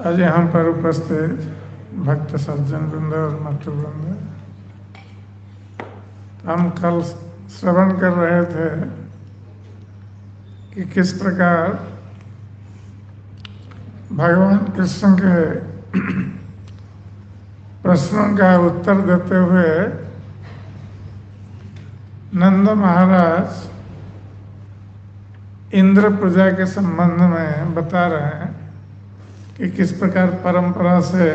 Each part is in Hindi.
आज यहाँ पर उपस्थित भक्त सज्जन वृंद और मातृवृंद, हम कल श्रवण कर रहे थे कि किस प्रकार भगवान कृष्ण के प्रश्नों का उत्तर देते हुए नंद महाराज इंद्र पूजा के संबंध में बता रहे हैं कि किस प्रकार परंपरा से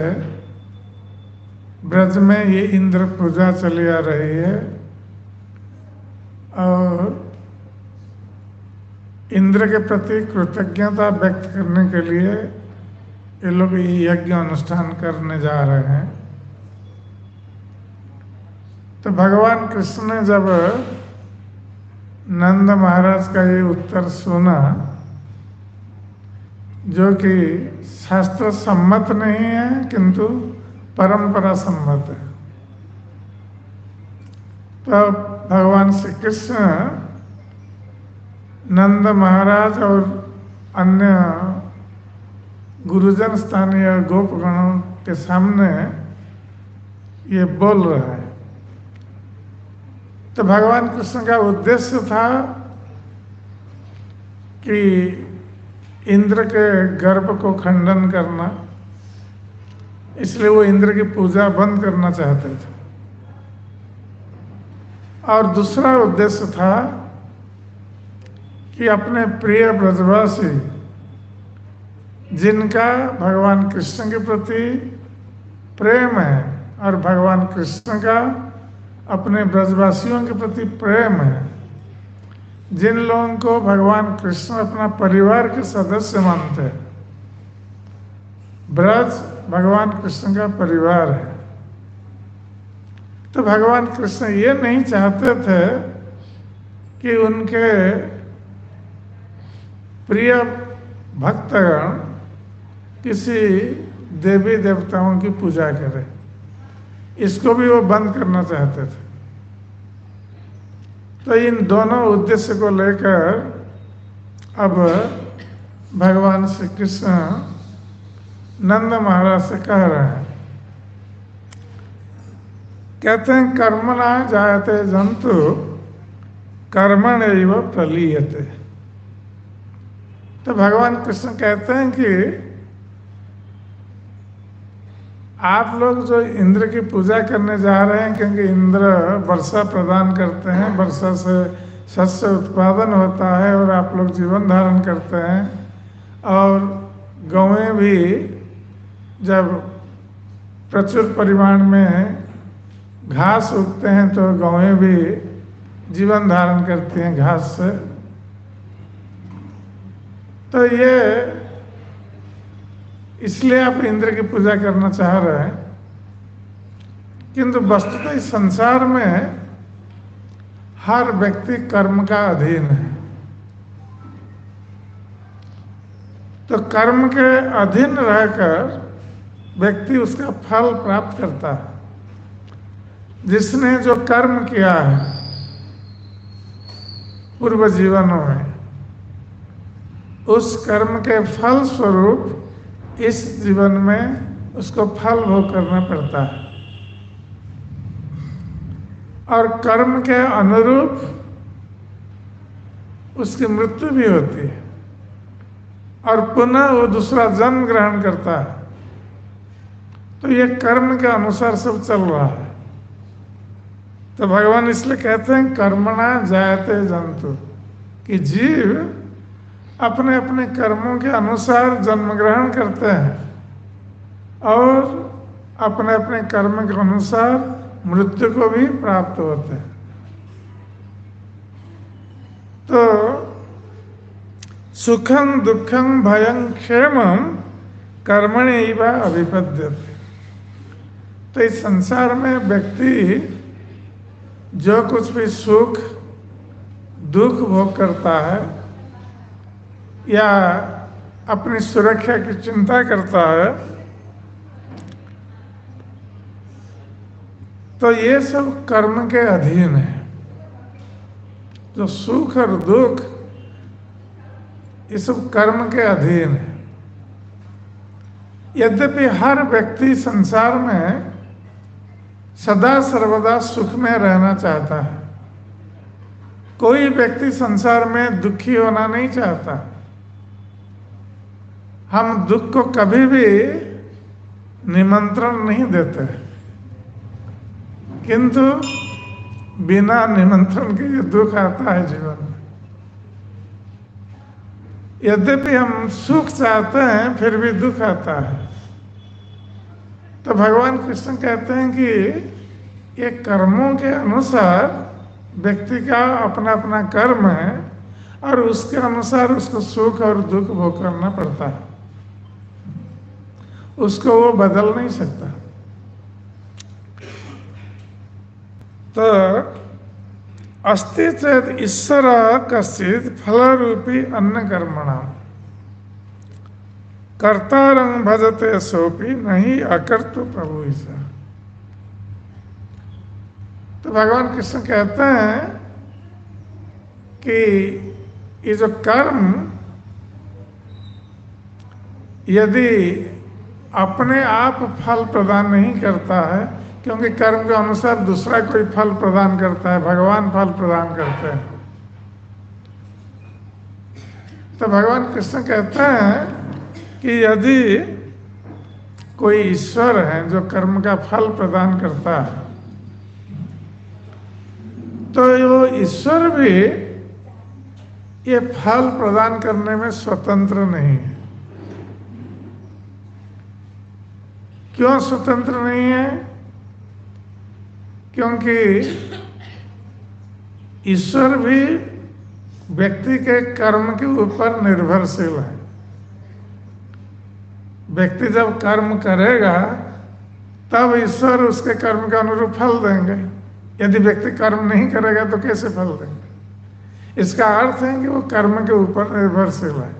ब्रज में ये इंद्र पूजा चली आ रही है और इंद्र के प्रति कृतज्ञता व्यक्त करने के लिए ये लोग ये यज्ञ अनुष्ठान करने जा रहे हैं। तो भगवान कृष्ण ने जब नंद महाराज का ये उत्तर सुना, जो कि शास्त्र सम्मत नहीं है किंतु परंपरा सम्मत है, तो भगवान श्री कृष्ण नंद महाराज और अन्य गुरुजन स्थानीय गोपगणों के सामने ये बोल रहे हैं। तो भगवान कृष्ण का उद्देश्य था कि इंद्र के गर्भ को खंडन करना, इसलिए वो इंद्र की पूजा बंद करना चाहते थे। और दूसरा उद्देश्य था कि अपने प्रिय ब्रजवासी जिनका भगवान कृष्ण के प्रति प्रेम है और भगवान कृष्ण का अपने ब्रजवासियों के प्रति प्रेम है, जिन लोगों को भगवान कृष्ण अपना परिवार के सदस्य मानते हैं, ब्रज भगवान कृष्ण का परिवार है, तो भगवान कृष्ण ये नहीं चाहते थे कि उनके प्रिय भक्तगण किसी देवी देवताओं की पूजा करें, इसको भी वो बंद करना चाहते थे। तो इन दोनों उद्देश्य को लेकर अब भगवान श्री कृष्ण नंद महाराज से कह रहे हैं। कहते हैं कर्मणा जायते जंतु कर्मणैव प्रलीयते। तो भगवान कृष्ण कहते हैं कि आप लोग जो इंद्र की पूजा करने जा रहे हैं, क्योंकि इंद्र वर्षा प्रदान करते हैं, वर्षा से शस्य उत्पादन होता है और आप लोग जीवन धारण करते हैं, और गौएं भी जब प्रचुर परिमाण में घास उगते हैं तो गौएं भी जीवन धारण करती हैं घास से। तो ये इसलिए आप इंद्र की पूजा करना चाह रहे हैं, किंतु वस्तुतः इस संसार में हर व्यक्ति कर्म का अधीन है। तो कर्म के अधीन रहकर व्यक्ति उसका फल प्राप्त करता है। जिसने जो कर्म किया है पूर्व जीवनों में, उस कर्म के फल स्वरूप इस जीवन में उसको फल भोग करना पड़ता है, और कर्म के अनुरूप उसकी मृत्यु भी होती है और पुनः वो दूसरा जन्म ग्रहण करता है। तो ये कर्म के अनुसार सब चल रहा है। तो भगवान इसलिए कहते हैं कर्मणा जायते जंतु, कि जीव अपने अपने कर्मों के अनुसार जन्म ग्रहण करते हैं और अपने अपने कर्म के अनुसार मृत्यु को भी प्राप्त होते हैं। तो सुखं दुखं भयं क्षेमं कर्मण्यैव अभिपद्यते। तो इस संसार में व्यक्ति जो कुछ भी सुख दुख भोग करता है या अपनी सुरक्षा की चिंता करता है, तो ये सब कर्म के अधीन है। जो सुख और दुख ये सब कर्म के अधीन है। यद्यपि हर व्यक्ति संसार में सदा सर्वदा सुख में रहना चाहता है, कोई व्यक्ति संसार में दुखी होना नहीं चाहता। हम दुख को कभी भी निमंत्रण नहीं देते, किंतु बिना निमंत्रण के ये दुख आता है जीवन में। यद्यपि हम सुख चाहते हैं फिर भी दुख आता है। तो भगवान कृष्ण कहते हैं कि ये कर्मों के अनुसार व्यक्ति का अपना अपना कर्म है और उसके अनुसार उसको सुख और दुख भोग करना पड़ता है, उसको वो बदल नहीं सकता। तो अस्ति चेत ईश्वर कश्चित फलरूपी अन्न कर्मणा कर्तारं भजते सोपि नहीं अकर्तु प्रभु ईसा। तो भगवान कृष्ण कहते हैं कि ये जो कर्म यदि अपने आप फल प्रदान नहीं करता है, क्योंकि कर्म के अनुसार दूसरा कोई फल प्रदान करता है, भगवान फल प्रदान करते हैं। तो भगवान कृष्ण कहते हैं कि यदि कोई ईश्वर है जो कर्म का फल प्रदान करता है, तो वो ईश्वर भी ये फल प्रदान करने में स्वतंत्र नहीं है। क्यों स्वतंत्र नहीं है? क्योंकि ईश्वर भी व्यक्ति के कर्म के ऊपर निर्भरशील है। व्यक्ति जब कर्म करेगा तब ईश्वर उसके कर्म के अनुरूप फल देंगे। यदि व्यक्ति कर्म नहीं करेगा तो कैसे फल देंगे? इसका अर्थ है कि वो कर्म के ऊपर निर्भरशील है।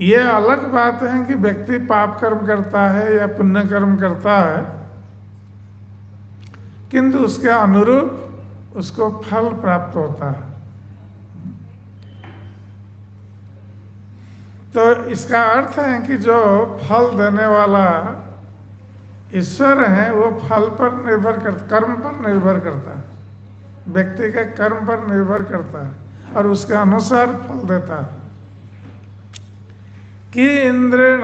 ये अलग बात है कि व्यक्ति पाप कर्म करता है या पुण्य कर्म करता है, किंतु उसके अनुरूप उसको फल प्राप्त होता है। तो इसका अर्थ है कि जो फल देने वाला ईश्वर है वो फल पर निर्भर कर, कर्म पर निर्भर करता है, व्यक्ति के कर्म पर निर्भर करता है और उसके अनुसार फल देता है। कि इंद्रेण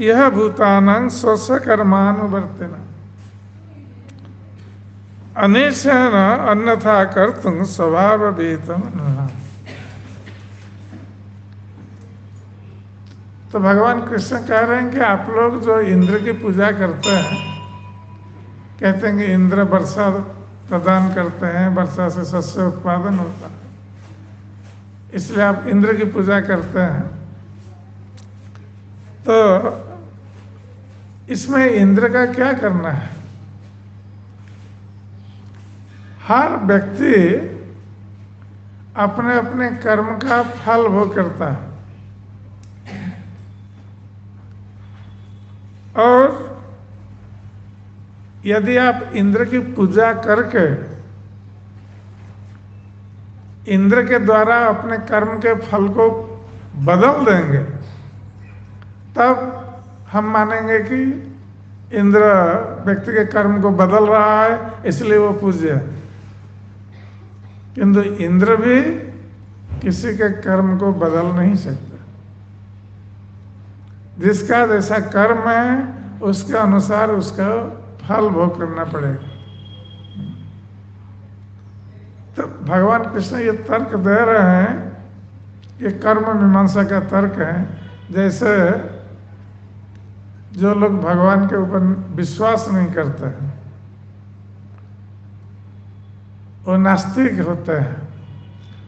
यह भूतानां स्वस्य कर्मानुवर्तिना अनिशेन अन्यथा कर्तुं स्वभावभीतम् न। तो भगवान कृष्ण कह रहे हैं कि आप लोग जो इंद्र की पूजा करते हैं, कहते हैं कि इंद्र वर्षा प्रदान करते हैं, वर्षा से शस्य उत्पादन होता है, इसलिए आप इंद्र की पूजा करते हैं। तो इसमें इंद्र का क्या करना है? हर व्यक्ति अपने अपने कर्म का फल भोग करता है और यदि आप इंद्र की पूजा करके इंद्र के द्वारा अपने कर्म के फल को बदल देंगे तब हम मानेंगे कि इंद्र व्यक्ति के कर्म को बदल रहा है इसलिए वो पूज्य है। किंतु इंद्र भी किसी के कर्म को बदल नहीं सकता। जिसका जैसा कर्म है उसके अनुसार उसका फल भोग करना पड़ेगा। तो भगवान कृष्ण ये तर्क दे रहे हैं, ये कर्म मीमांसा का तर्क है। जैसे जो लोग भगवान के ऊपर विश्वास नहीं करते हैं वो नास्तिक होते हैं,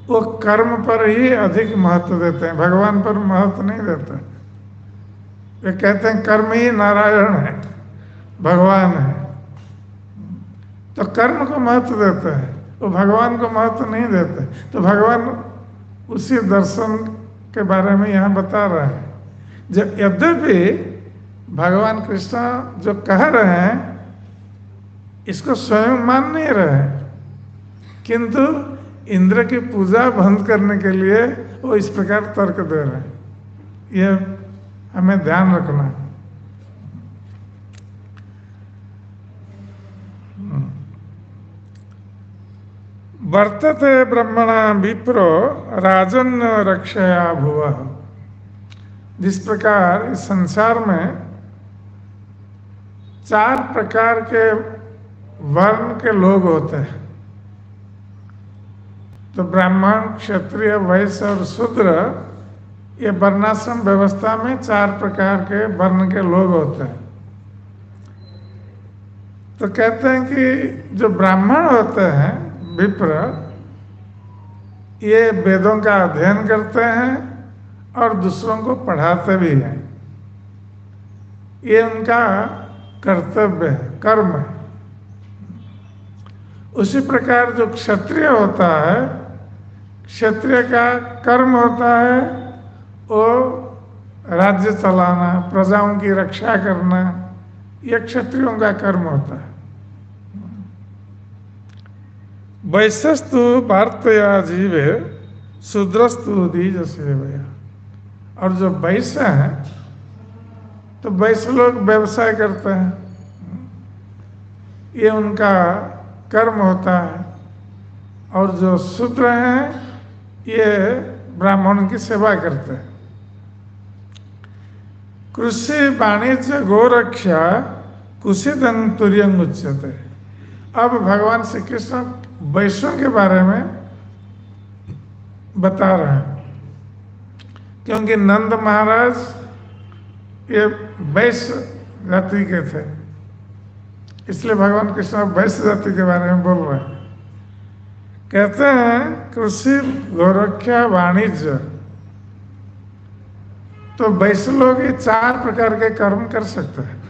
वो कर्म पर ही अधिक महत्व देते हैं, भगवान पर महत्व नहीं देते। वे कहते हैं कर्म ही नारायण है, भगवान है, तो कर्म को महत्व देते हैं, वो भगवान को महत्व नहीं देते। तो भगवान उसी दर्शन के बारे में यहाँ बता रहे हैं। जब यद्यपि भगवान कृष्ण जो कह रहे हैं इसको स्वयं मान नहीं रहे, किंतु इंद्र की पूजा बंद करने के लिए वो इस प्रकार तर्क दे रहे हैं। ये हमें ध्यान रखना है। वर्तते ब्रह्मणा विप्रो राजन रक्षया भुवः। जिस प्रकार इस संसार में 4 प्रकार के वर्ण के लोग होते हैं, तो ब्राह्मण, क्षत्रिय, वैश्य और शूद्र, ये वर्णाश्रम व्यवस्था में 4 प्रकार के वर्ण के लोग होते हैं। तो कहते हैं कि जो ब्राह्मण होते हैं विप्र, ये वेदों का अध्ययन करते हैं और दूसरों को पढ़ाते भी हैं। ये उनका कर्तव्य है, कर्म है। उसी प्रकार जो क्षत्रिय होता है, क्षत्रिय का कर्म होता है वो राज्य चलाना, प्रजाओं की रक्षा करना, यह क्षत्रियों का कर्म होता है। वैश्यस्तु वार्तया जीवे शूद्रस्तु द्विज सेवया। और जो वैश्य हैं तो वैश्य लोग व्यवसाय करते हैं, ये उनका कर्म होता है। और जो शूद्र हैं ये ब्राह्मण की सेवा करते हैं। कृषि वाणिज्य गोरक्षा कुशिदं तुर्यं उच्यते। अब भगवान श्री कृष्ण वैश्यों के बारे में बता रहे हैं, क्योंकि नंद महाराज ये वैश्य जाति के थे, इसलिए भगवान कृष्ण वैश्य जाति के बारे में बोल रहे हैं। कहते हैं कृषि गोरक्षा वाणिज्य, तो वैश्य लोग ये 4 प्रकार के कर्म कर सकते हैं।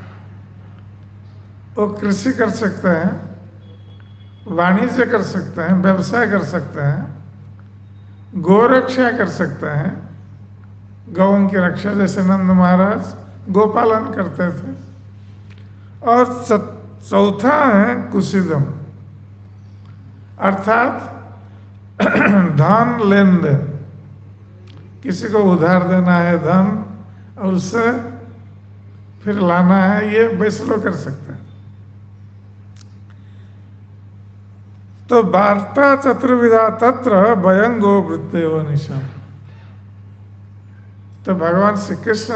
वो कृषि कर सकते हैं, वाणिज्य कर सकते हैं, व्यवसाय कर सकते हैं, गोरक्षा कर सकते हैं, गौओं की रक्षा, जैसे नंद महाराज गोपालन करते थे। और चौथा है कुशिदम, अर्थात धन लेन देन, किसी को उधार देना है धन और उससे फिर लाना है, ये वैश्य लोग कर सकते हैं। तो वार्ता चतुर्विधा तत्र भयंगो वृत्तेव निशम। तो भगवान श्री कृष्ण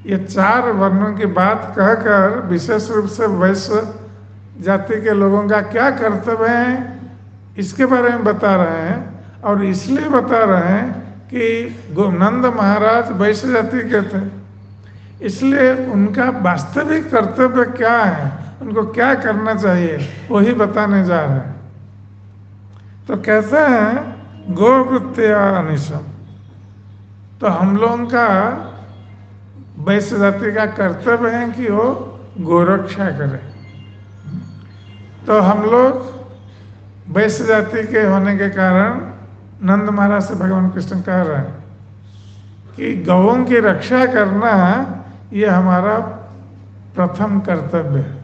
ये 4 वर्णों की बात कहकर विशेष रूप से वैश्य जाति के लोगों का क्या कर्तव्य है इसके बारे में बता रहे हैं। और इसलिए बता रहे हैं कि नंद महाराज वैश्य जाति के थे, इसलिए उनका वास्तविक कर्तव्य क्या है, उनको क्या करना चाहिए, वही बताने जा रहे हैं। तो कहते हैं गोवृत्त्या अनिशम। तो हम लोगों का वैश्य जाति का कर्तव्य है कि वो गोरक्षा करें। तो हम लोग वैश्य जाति के होने के कारण नंद महाराज से भगवान कृष्ण कह रहे हैं कि गौओं की रक्षा करना ये हमारा प्रथम कर्तव्य है।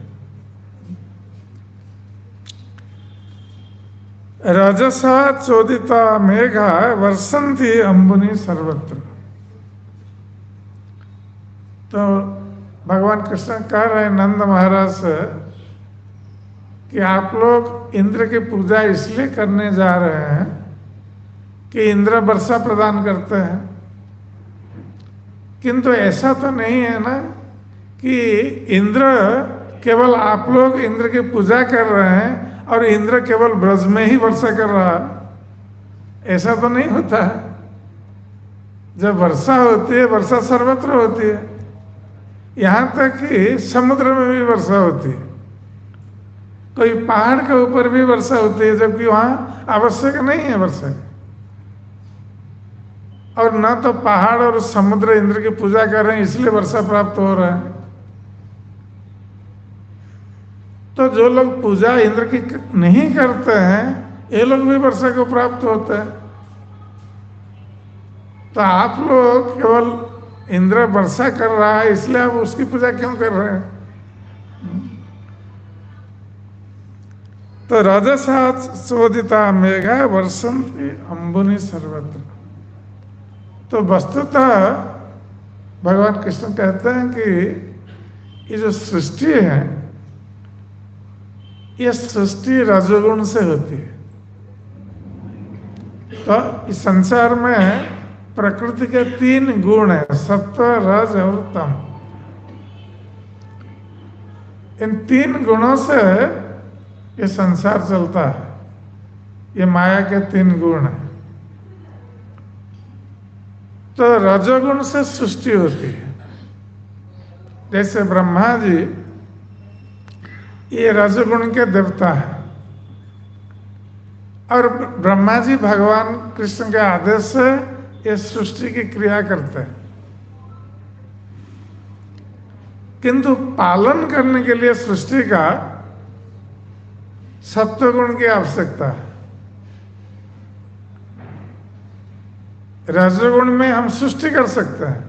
रजसा चोदिता मेघा वर्षन्ति अंबुनि सर्वत्र। तो भगवान कृष्ण कह रहे हैं नंद महाराज से कि आप लोग इंद्र की पूजा इसलिए करने जा रहे हैं कि इंद्र वर्षा प्रदान करते हैं, किंतु ऐसा तो नहीं है ना कि इंद्र केवल आप लोग इंद्र की पूजा कर रहे हैं और इंद्र केवल ब्रज में ही वर्षा कर रहा है, ऐसा तो नहीं होता है। जब वर्षा होती है, वर्षा सर्वत्र होती है, यहाँ तक कि समुद्र में भी वर्षा होती है, कोई पहाड़ के ऊपर भी वर्षा होती है, जबकि वहाँ आवश्यक नहीं है वर्षा। और ना तो पहाड़ और समुद्र इंद्र की पूजा कर रहे हैं इसलिए वर्षा प्राप्त हो रहा है। तो जो लोग पूजा इंद्र की नहीं करते हैं ये लोग भी वर्षा को प्राप्त होते हैं। तो आप लोग केवल इंद्र वर्षा कर रहा है इसलिए आप उसकी पूजा क्यों कर रहे हैं? तो रजसा चोदिता मेघा वर्षन्ति अंबुनि सर्वत्र। तो वस्तुतः भगवान कृष्ण कहते हैं कि ये जो सृष्टि है ये सृष्टि रजोगुण से होती है। तो इस संसार में प्रकृति के 3 गुण है, सत्व, रज और तम। इन 3 गुणों से ये संसार चलता है। ये माया के 3 गुण हैं। तो रजोगुण से सृष्टि होती है। जैसे ब्रह्मा जी ये रजोगुण के देवता है, और ब्रह्मा जी भगवान कृष्ण के आदेश से ये सृष्टि की क्रिया करते हैं। किंतु पालन करने के लिए सृष्टि का सत्वगुण की आवश्यकता है। रजोगुण में हम सृष्टि कर सकते हैं,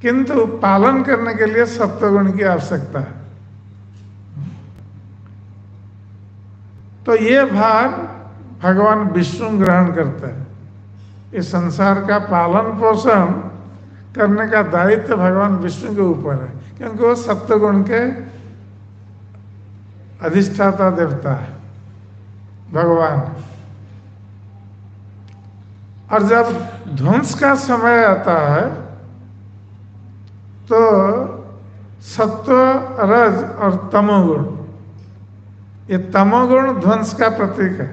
किंतु पालन करने के लिए सत्वगुण की आवश्यकता है। तो ये भाग भगवान विष्णु ग्रहण करते हैं। इस संसार का पालन पोषण करने का दायित्व भगवान विष्णु के ऊपर है, क्योंकि वो सत्वगुण के अधिष्ठाता देवता है भगवान। और जब ध्वंस का समय आता है तो सत्व, रज और तमोगुण, ये तमोगुण ध्वंस का प्रतीक है।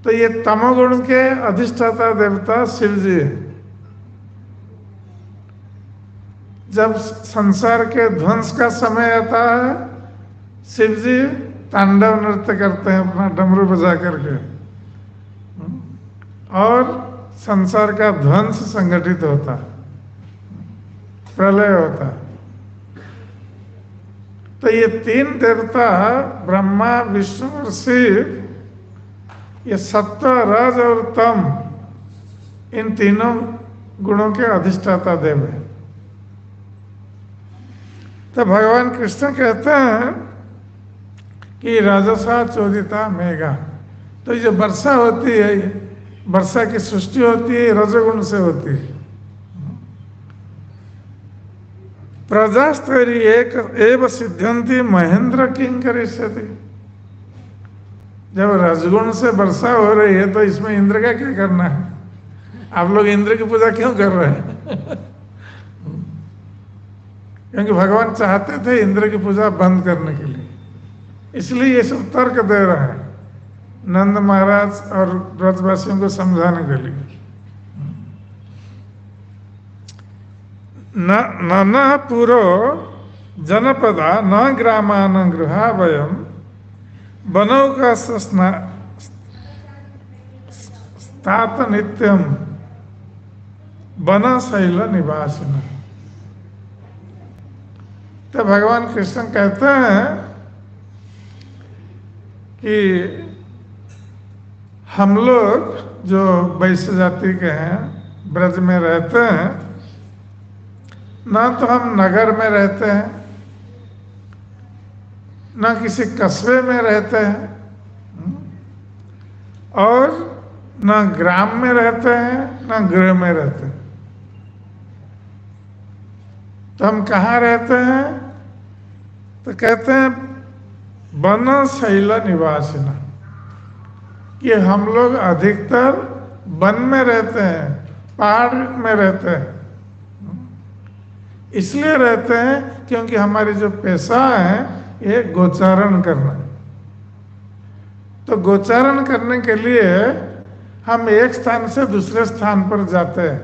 तो ये तमोगुण के अधिष्ठाता देवता शिव जी है। जब संसार के ध्वंस का समय आता है, शिव जी तांडव नृत्य करते हैं अपना डमरू बजा करके, और संसार का ध्वंस संगठित होता, प्रलय होता। तो ये 3 देवता ब्रह्मा, विष्णु और शिव, ये सत्व, रज और तम, इन तीनों गुणों के अधिष्ठाता देव है। तो भगवान कृष्ण कहते हैं कि राजसा चोदिता मेघा। तो ये वर्षा होती है, वर्षा की सृष्टि होती है, रजोगुण से होती है। प्रजास्तरी एक एव सिद्ध्यंती महेंद्र किंग करिष्यति। जब रजगुण से वर्षा हो रही है तो इसमें इंद्र का क्या करना है? आप लोग इंद्र की पूजा क्यों कर रहे हैं? क्योंकि भगवान चाहते थे इंद्र की पूजा बंद करने के लिए, इसलिए ये सब तर्क दे रहे हैं नंद महाराज और ब्रजवासियों को समझाने के लिए। न पुरो जनपदा न ग्रामान गृहा वयम बनौका स्तात नित्यम वन शैल निवासिन। तो भगवान कृष्ण कहते हैं कि हम लोग जो वैश्य जाति के हैं, ब्रज में रहते हैं, ना तो हम नगर में रहते हैं, ना किसी कस्बे में रहते हैं, और ना ग्राम में रहते हैं, ना गृह में रहते हैं। तो हम कहाँ रहते हैं? तो कहते हैं वन शैल निवासिना, कि हम लोग अधिकतर वन में रहते हैं, पहाड़ में रहते हैं। इसलिए रहते हैं क्योंकि हमारी जो पेशा है ये गोचारण करना। तो गोचारण करने के लिए हम एक स्थान से दूसरे स्थान पर जाते हैं,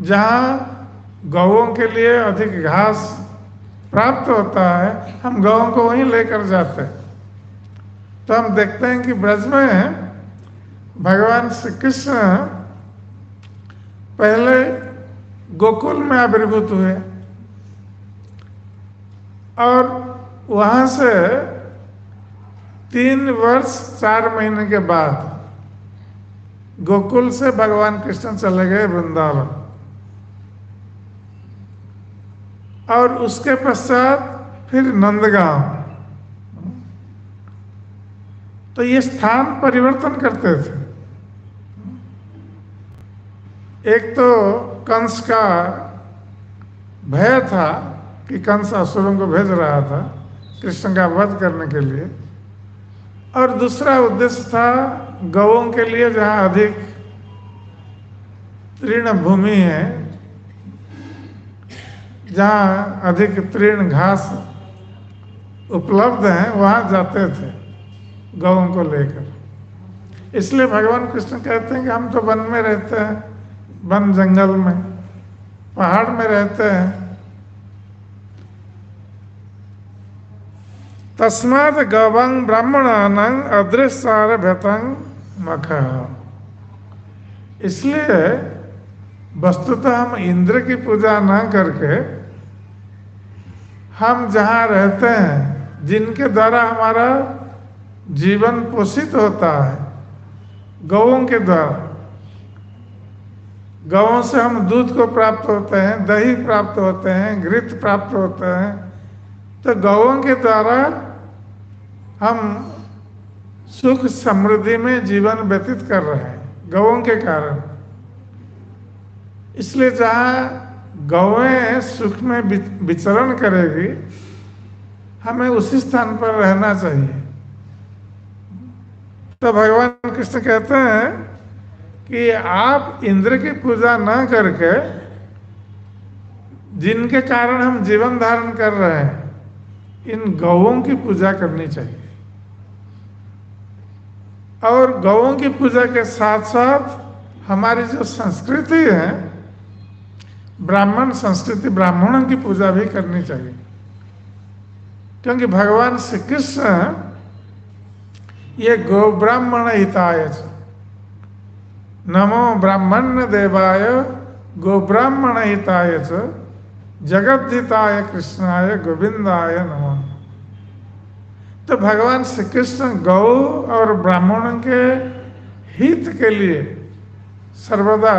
जहाँ गौओं के लिए अधिक घास प्राप्त होता है, हम गौओं को वहीं लेकर जाते हैं। तो हम देखते हैं कि ब्रज में भगवान श्री कृष्ण पहले गोकुल में आविर्भूत हुए, और वहां से 3 वर्ष 4 महीने के बाद गोकुल से भगवान कृष्ण चले गए वृंदावन, और उसके पश्चात फिर नंदगांव। तो ये स्थान परिवर्तन करते थे। एक तो कंस का भय था कि कंस असुरों को भेज रहा था कृष्ण का वध करने के लिए, और दूसरा उद्देश्य था गौओं के लिए जहाँ अधिक तृण भूमि है, जहाँ अधिक तृण घास उपलब्ध है, वहाँ जाते थे गौओं को लेकर। इसलिए भगवान कृष्ण कहते हैं कि हम तो वन में रहते हैं, वन जंगल में, पहाड़ में रहते हैं। तस्मात् गवं ब्राह्मणानां अदृश्यार भ्यतं मखः। इसलिए वस्तुतः हम इंद्र की पूजा ना करके हम जहाँ रहते हैं, जिनके द्वारा हमारा जीवन पोषित होता है, गौओं के द्वारा, गौओं से हम दूध को प्राप्त होते हैं, दही प्राप्त होते हैं, घृत प्राप्त होते हैं, तो गौओं के द्वारा हम सुख समृद्धि में जीवन व्यतीत कर रहे हैं, गौओं के कारण। इसलिए जहाँ गौएं सुख में विचरण करेगी, हमें उसी स्थान पर रहना चाहिए। तो भगवान कृष्ण कहते हैं कि आप इंद्र की पूजा न करके, जिनके कारण हम जीवन धारण कर रहे हैं, इन गौओं की पूजा करनी चाहिए। और गौओं की पूजा के साथ साथ हमारी जो संस्कृति है, ब्राह्मण संस्कृति, ब्राह्मणों की पूजा भी करनी चाहिए। क्योंकि भगवान श्री कृष्ण ये गो ब्राह्मण हिताय च, नमो ब्राह्मण देवाय गो ब्राह्मण हिताय च, जगद्धिताय कृष्णाय गोविंदाय नमः। तो भगवान श्री कृष्ण गौ और ब्राह्मणों के हित के लिए सर्वदा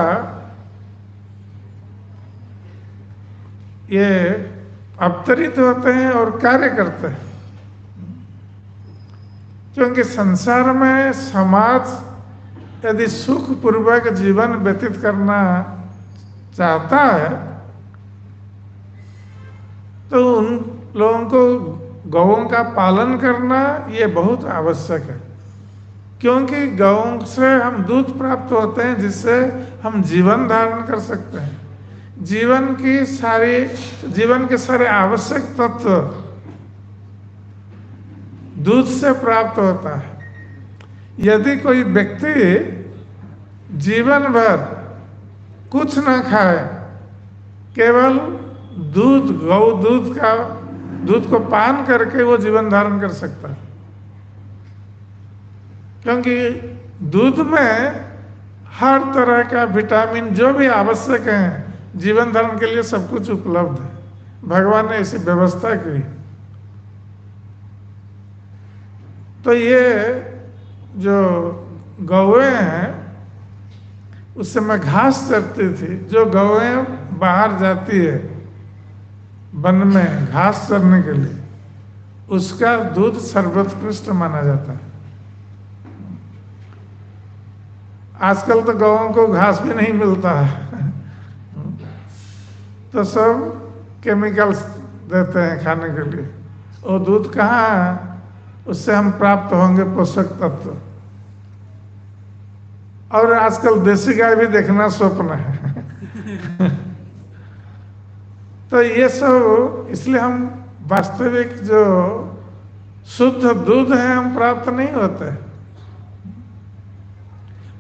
ये अवतरित होते हैं और कार्य करते हैं। क्योंकि संसार में समाज यदि सुखपूर्वक जीवन व्यतीत करना चाहता है, तो उन लोगों को गौओं का पालन करना ये बहुत आवश्यक है। क्योंकि गौओं से हम दूध प्राप्त होते हैं, जिससे हम जीवन धारण कर सकते हैं। जीवन के सारे आवश्यक तत्व दूध से प्राप्त होता है। यदि कोई व्यक्ति जीवन भर कुछ न खाए, केवल दूध को पान करके वो जीवन धारण कर सकता है। क्योंकि दूध में हर तरह का विटामिन जो भी आवश्यक है जीवन धारण के लिए, सब कुछ उपलब्ध है। भगवान ने ऐसी व्यवस्था की। तो ये जो गौएं हैं, उस समय घास चरती थी। जो गौएं बाहर जाती है वन में घास चरने के लिए, उसका दूध सर्वोत्कृष्ट माना जाता है। आजकल तो गौओं को घास भी नहीं मिलता है, तो सब केमिकल्स देते हैं खाने के लिए। वो दूध कहाँ है, उससे हम प्राप्त होंगे पोषक तत्व। और आजकल देसी गाय भी देखना स्वप्न है। तो ये सब, इसलिए हम वास्तविक जो शुद्ध दूध है हम प्राप्त नहीं होते।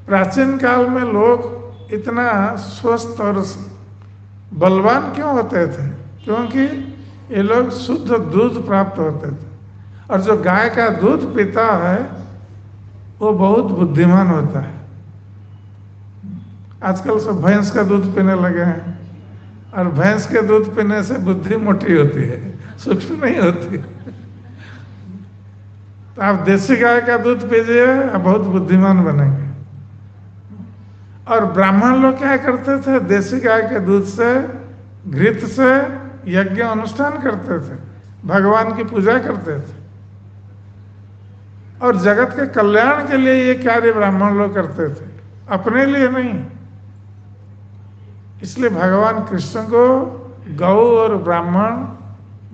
प्राचीन काल में लोग इतना स्वस्थ और बलवान क्यों होते थे? क्योंकि ये लोग शुद्ध दूध प्राप्त होते थे। और जो गाय का दूध पीता है वो बहुत बुद्धिमान होता है। आजकल सब भैंस का दूध पीने लगे हैं, और भैंस के दूध पीने से बुद्धि मोटी होती है, सूक्ष्म नहीं होती। तो आप देसी गाय का दूध पीजिए, आप बहुत बुद्धिमान बनेंगे। और ब्राह्मण लोग क्या करते थे? देसी गाय के दूध से, घृत से यज्ञ अनुष्ठान करते थे, भगवान की पूजा करते थे। और जगत के कल्याण के लिए ये कार्य ब्राह्मण लोग करते थे, अपने लिए नहीं। इसलिए भगवान कृष्ण को गौ और ब्राह्मण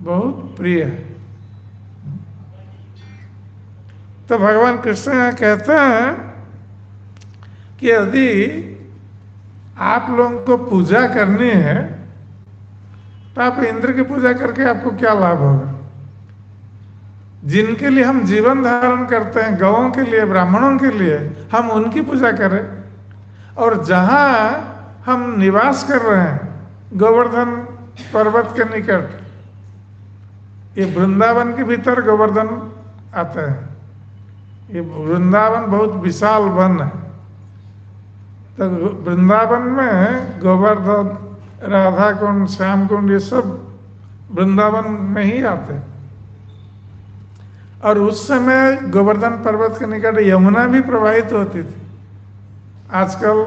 बहुत प्रिय है। तो भगवान कृष्ण यहाँ कहते हैं कि यदि आप लोगों को पूजा करनी है तो आप इंद्र की पूजा करके आपको क्या लाभ होगा? जिनके लिए हम जीवन धारण करते हैं, गौओं के लिए, ब्राह्मणों के लिए, हम उनकी पूजा करें। और जहां हम निवास कर रहे हैं गोवर्धन पर्वत के निकट, ये वृंदावन के भीतर गोवर्धन आता है। ये वृंदावन बहुत विशाल वन है। तो वृंदावन में गोवर्धन, राधा कुंड, श्याम कुंड, ये सब वृंदावन में ही आते हैं। और उस समय गोवर्धन पर्वत के निकट यमुना भी प्रवाहित होती थी। आजकल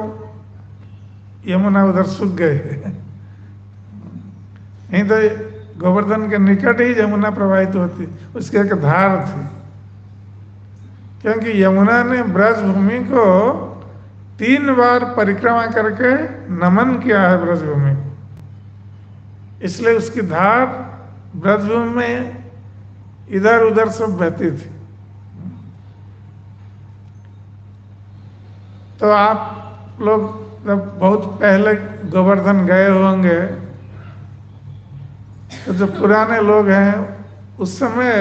यमुना उधर सूख गए नहीं तो गोवर्धन के निकट ही यमुना प्रवाहित होती, उसकी एक धार थी। क्योंकि यमुना ने ब्रजभूमि को 3 बार परिक्रमा करके नमन किया है ब्रजभूमि को, इसलिए उसकी धार ब्रजभूमि में इधर उधर सब बहती थी। तो आप लोग जब बहुत पहले गोवर्धन गए होंगे तो जो पुराने लोग हैं, उस समय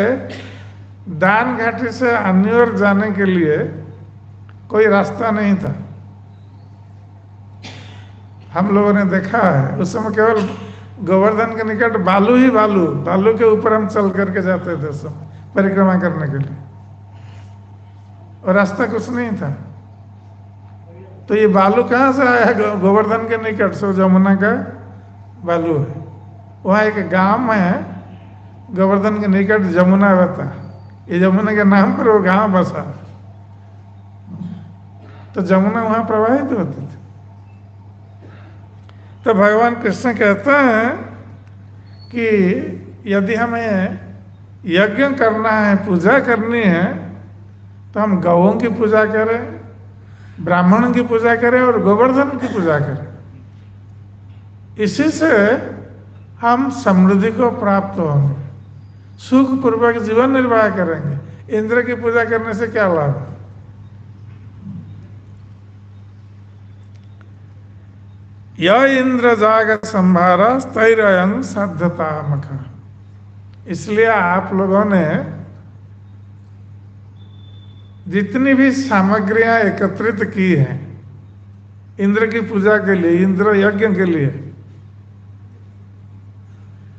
दान घाटी से अन्य ओर जाने के लिए कोई रास्ता नहीं था। हम लोगों ने देखा है उस समय केवल गोवर्धन के निकट बालू ही बालू, बालू के ऊपर हम चल करके जाते थे उस समय परिक्रमा करने के लिए, और रास्ता कुछ नहीं था। तो ये बालू कहाँ से आया है? गोवर्धन के निकट से जमुना का बालू है। वहाँ एक गांव है गोवर्धन के निकट, जमुना बहता, ये जमुना के नाम पर वो गांव बसा। तो जमुना वहाँ प्रवाहित होती थी। तो भगवान कृष्ण कहते हैं कि यदि हमें यज्ञ करना है, पूजा करनी है, तो हम गौओं की पूजा करें, ब्राह्मणों की पूजा करें और गोवर्धन की पूजा करें। इसी से हम समृद्धि को प्राप्त होंगे, सुख पूर्वक जीवन निर्वाह करेंगे। इंद्र की पूजा करने से क्या लाभ है? य इंद्र जाग संभारा स्थैर्यं साध्यता मखा। इसलिए आप लोगों ने जितनी भी सामग्रियां एकत्रित की हैं इंद्र की पूजा के लिए, इंद्र यज्ञ के लिए,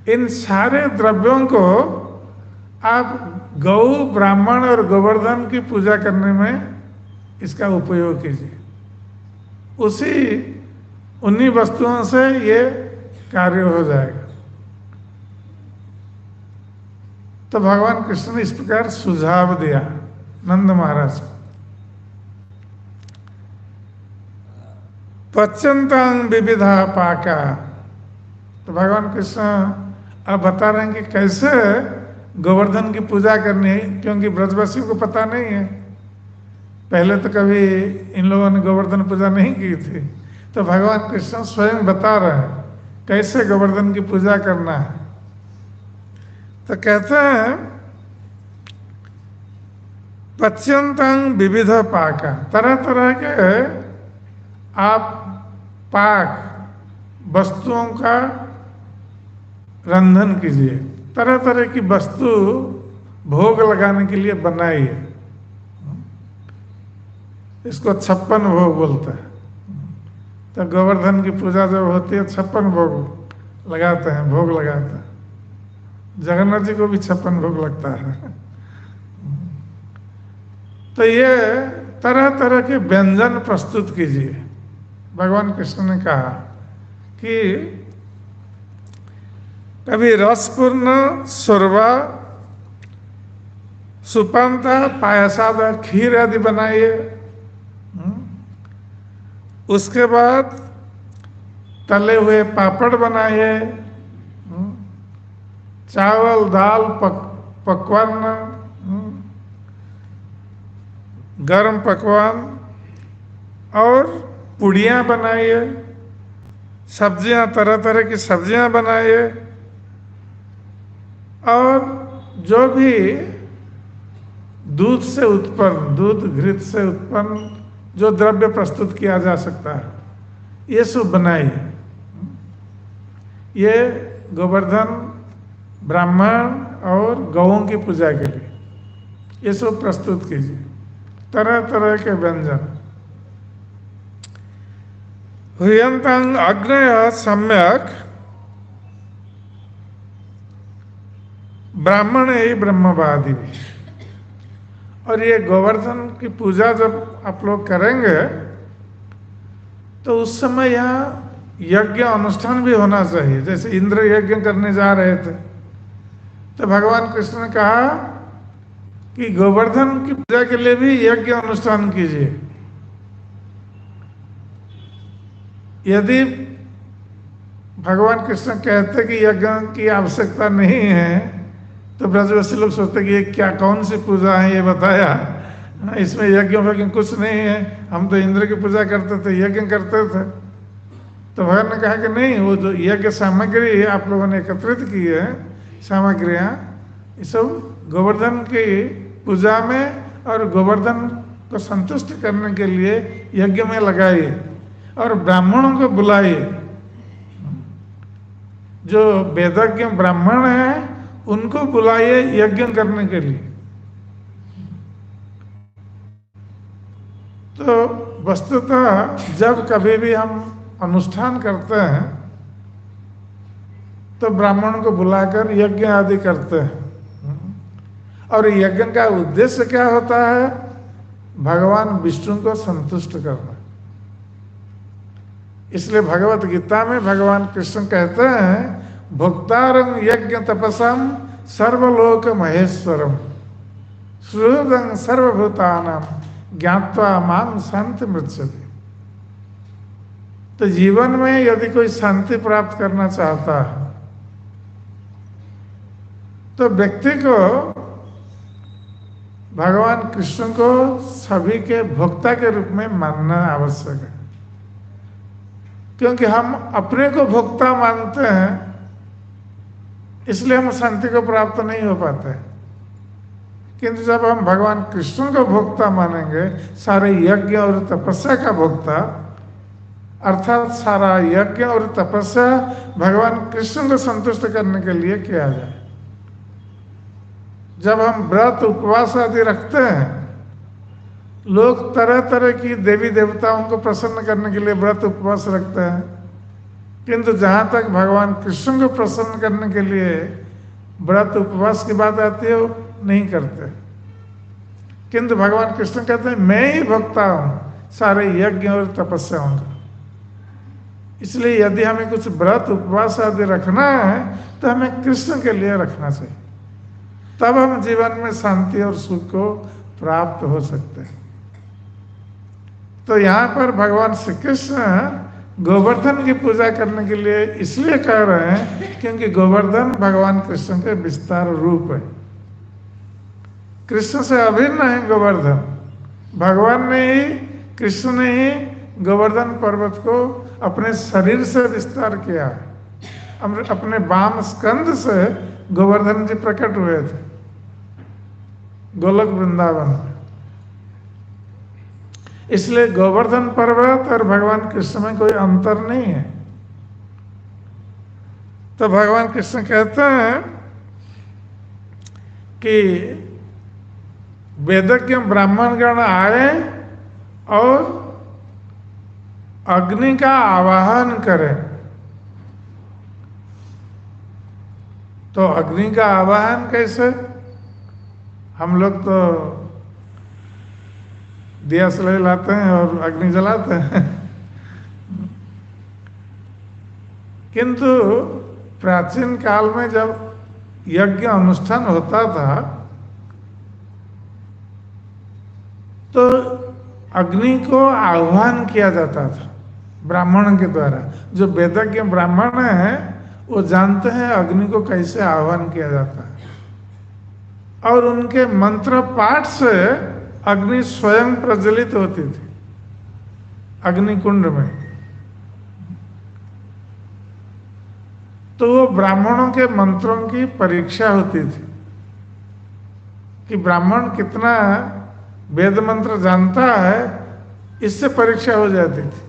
इन सारे द्रव्यों को आप गौ, ब्राह्मण और गोवर्धन की पूजा करने में इसका उपयोग कीजिए। उन्हीं वस्तुओं से ये कार्य हो जाएगा। तो भगवान कृष्ण ने इस प्रकार सुझाव दिया नंद महाराज को। पच्यंतांग विविधा पाका। तो भगवान कृष्ण अब बता रहे हैं कि कैसे गोवर्धन की पूजा करनी है, क्योंकि ब्रजवासियों को पता नहीं है। पहले तो कभी इन लोगों ने गोवर्धन पूजा नहीं की थी। तो भगवान कृष्ण स्वयं बता रहे हैं कैसे गोवर्धन की पूजा करना है। तो कहते हैं पच्यंतांग विविध पाका, तरह तरह के आप पाक वस्तुओं का रंधन कीजिए, तरह तरह की वस्तु भोग लगाने के लिए बनाइए। इसको 56 भोग बोलते हैं। तो गोवर्धन की पूजा जब होती है 56 भोग लगाते हैं, भोग लगाते हैं। जगन्नाथ जी को भी 56 भोग लगता है। तो ये तरह तरह के व्यंजन प्रस्तुत कीजिए। भगवान कृष्ण ने कहा कि कभी रसपूर्ण शोरबा, सुपांता, पायसादा, खीर आदि बनाइए। उसके बाद तले हुए पापड़ बनाइए, चावल, दाल, पकवान, गर्म पकवान और पुड़ियाँ बनाइए, सब्जियाँ, तरह तरह की सब्जियाँ बनाइए। और जो भी दूध से उत्पन्न, दूध घृत से उत्पन्न जो द्रव्य प्रस्तुत किया जा सकता है, ये सब बनाई। ये गोवर्धन ब्राह्मण और गौों की पूजा के लिए ये सब प्रस्तुत कीजिए, तरह तरह के व्यंजन। हुयंतं अग्नय सम्यक ब्राह्मण ही ब्रह्मवादी भी। और ये गोवर्धन की पूजा जब आप लोग करेंगे तो उस समय यहाँ यज्ञ अनुष्ठान भी होना चाहिए। जैसे इंद्र यज्ञ करने जा रहे थे तो भगवान कृष्ण ने कहा कि गोवर्धन की पूजा के लिए भी यज्ञ अनुष्ठान कीजिए। यदि भगवान कृष्ण कहते कि यज्ञ की आवश्यकता नहीं है तो ब्रजवासी लोग सोचते कि ये क्या, कौन सी पूजा है ये बताया, इसमें यज्ञ वज्ञ कुछ नहीं है, हम तो इंद्र की पूजा करते थे, यज्ञ करते थे। तो भगवान ने कहा कि नहीं, वो जो यज्ञ सामग्री आप लोगों ने एकत्रित की है सामग्रियाँ, ये सब गोवर्धन की पूजा में और गोवर्धन को संतुष्ट करने के लिए यज्ञ में लगाइए और ब्राह्मणों को बुलाइए। जो वेदज्ञ ब्राह्मण हैं उनको बुलाइए यज्ञ करने के लिए। तो वस्तुतः जब कभी भी हम अनुष्ठान करते हैं तो ब्राह्मणों को बुलाकर यज्ञ आदि करते हैं। और यज्ञ का उद्देश्य क्या होता है? भगवान विष्णु को संतुष्ट करना। इसलिए भगवत गीता में भगवान कृष्ण कहते हैं, भोक्तारं यज्ञ तपसम सर्वलोक महेश्वरम सुहृदं सर्वभूतानां ज्ञात्वा मां शांति मृच्छति। तो जीवन में यदि कोई शांति प्राप्त करना चाहता है तो व्यक्ति को भगवान कृष्ण को सभी के भोक्ता के रूप में मानना आवश्यक है। क्योंकि हम अपने को भोक्ता मानते हैं इसलिए हम शांति को प्राप्त नहीं हो पाते। किंतु जब हम भगवान कृष्ण को भोक्ता मानेंगे, सारे यज्ञ और तपस्या का भोक्ता, अर्थात सारा यज्ञ और तपस्या भगवान कृष्ण को संतुष्ट करने के लिए किया जाए। जब हम व्रत उपवास आदि रखते हैं, लोग तरह तरह की देवी देवताओं को प्रसन्न करने के लिए व्रत उपवास रखते हैं, किंतु जहाँ तक भगवान कृष्ण को प्रसन्न करने के लिए व्रत उपवास की बात आती है वो नहीं करते। किंतु भगवान कृष्ण कहते हैं मैं ही भोक्ता हूँ सारे यज्ञ और तपस्याओं का। इसलिए यदि हमें कुछ व्रत उपवास आदि रखना है तो हमें कृष्ण के लिए रखना चाहिए, तब हम जीवन में शांति और सुख को प्राप्त हो सकते हैं। तो यहाँ पर भगवान श्री कृष्ण गोवर्धन की पूजा करने के लिए इसलिए कह रहे हैं क्योंकि गोवर्धन भगवान कृष्ण के विस्तार रूप है। कृष्ण से अभिन्न है गोवर्धन। भगवान ने ही, कृष्ण ने ही गोवर्धन पर्वत को अपने शरीर से विस्तार किया। अपने वाम स्कंद से गोवर्धन जी प्रकट हुए थे गोलक वृंदावन में। इसलिए गोवर्धन पर्वत और भगवान कृष्ण में कोई अंतर नहीं है। तो भगवान कृष्ण कहते हैं कि वेदज्ञ ब्राह्मणगण आए और अग्नि का आवाहन करें। तो अग्नि का आवाहन कैसे? हम लोग तो दिया सलाई लाते हैं और अग्नि जलाते हैं, किंतु प्राचीन काल में जब यज्ञ अनुष्ठान होता था तो अग्नि को आह्वान किया जाता था ब्राह्मण के द्वारा। जो वेदज्ञ ब्राह्मण हैं वो जानते हैं अग्नि को कैसे आह्वान किया जाता है, और उनके मंत्र पाठ से अग्नि स्वयं प्रज्वलित होती थी अग्निकुंड में। तो वो ब्राह्मणों के मंत्रों की परीक्षा होती थी। कि ब्राह्मण कितना वेद मंत्र जानता है, इससे परीक्षा हो जाती थी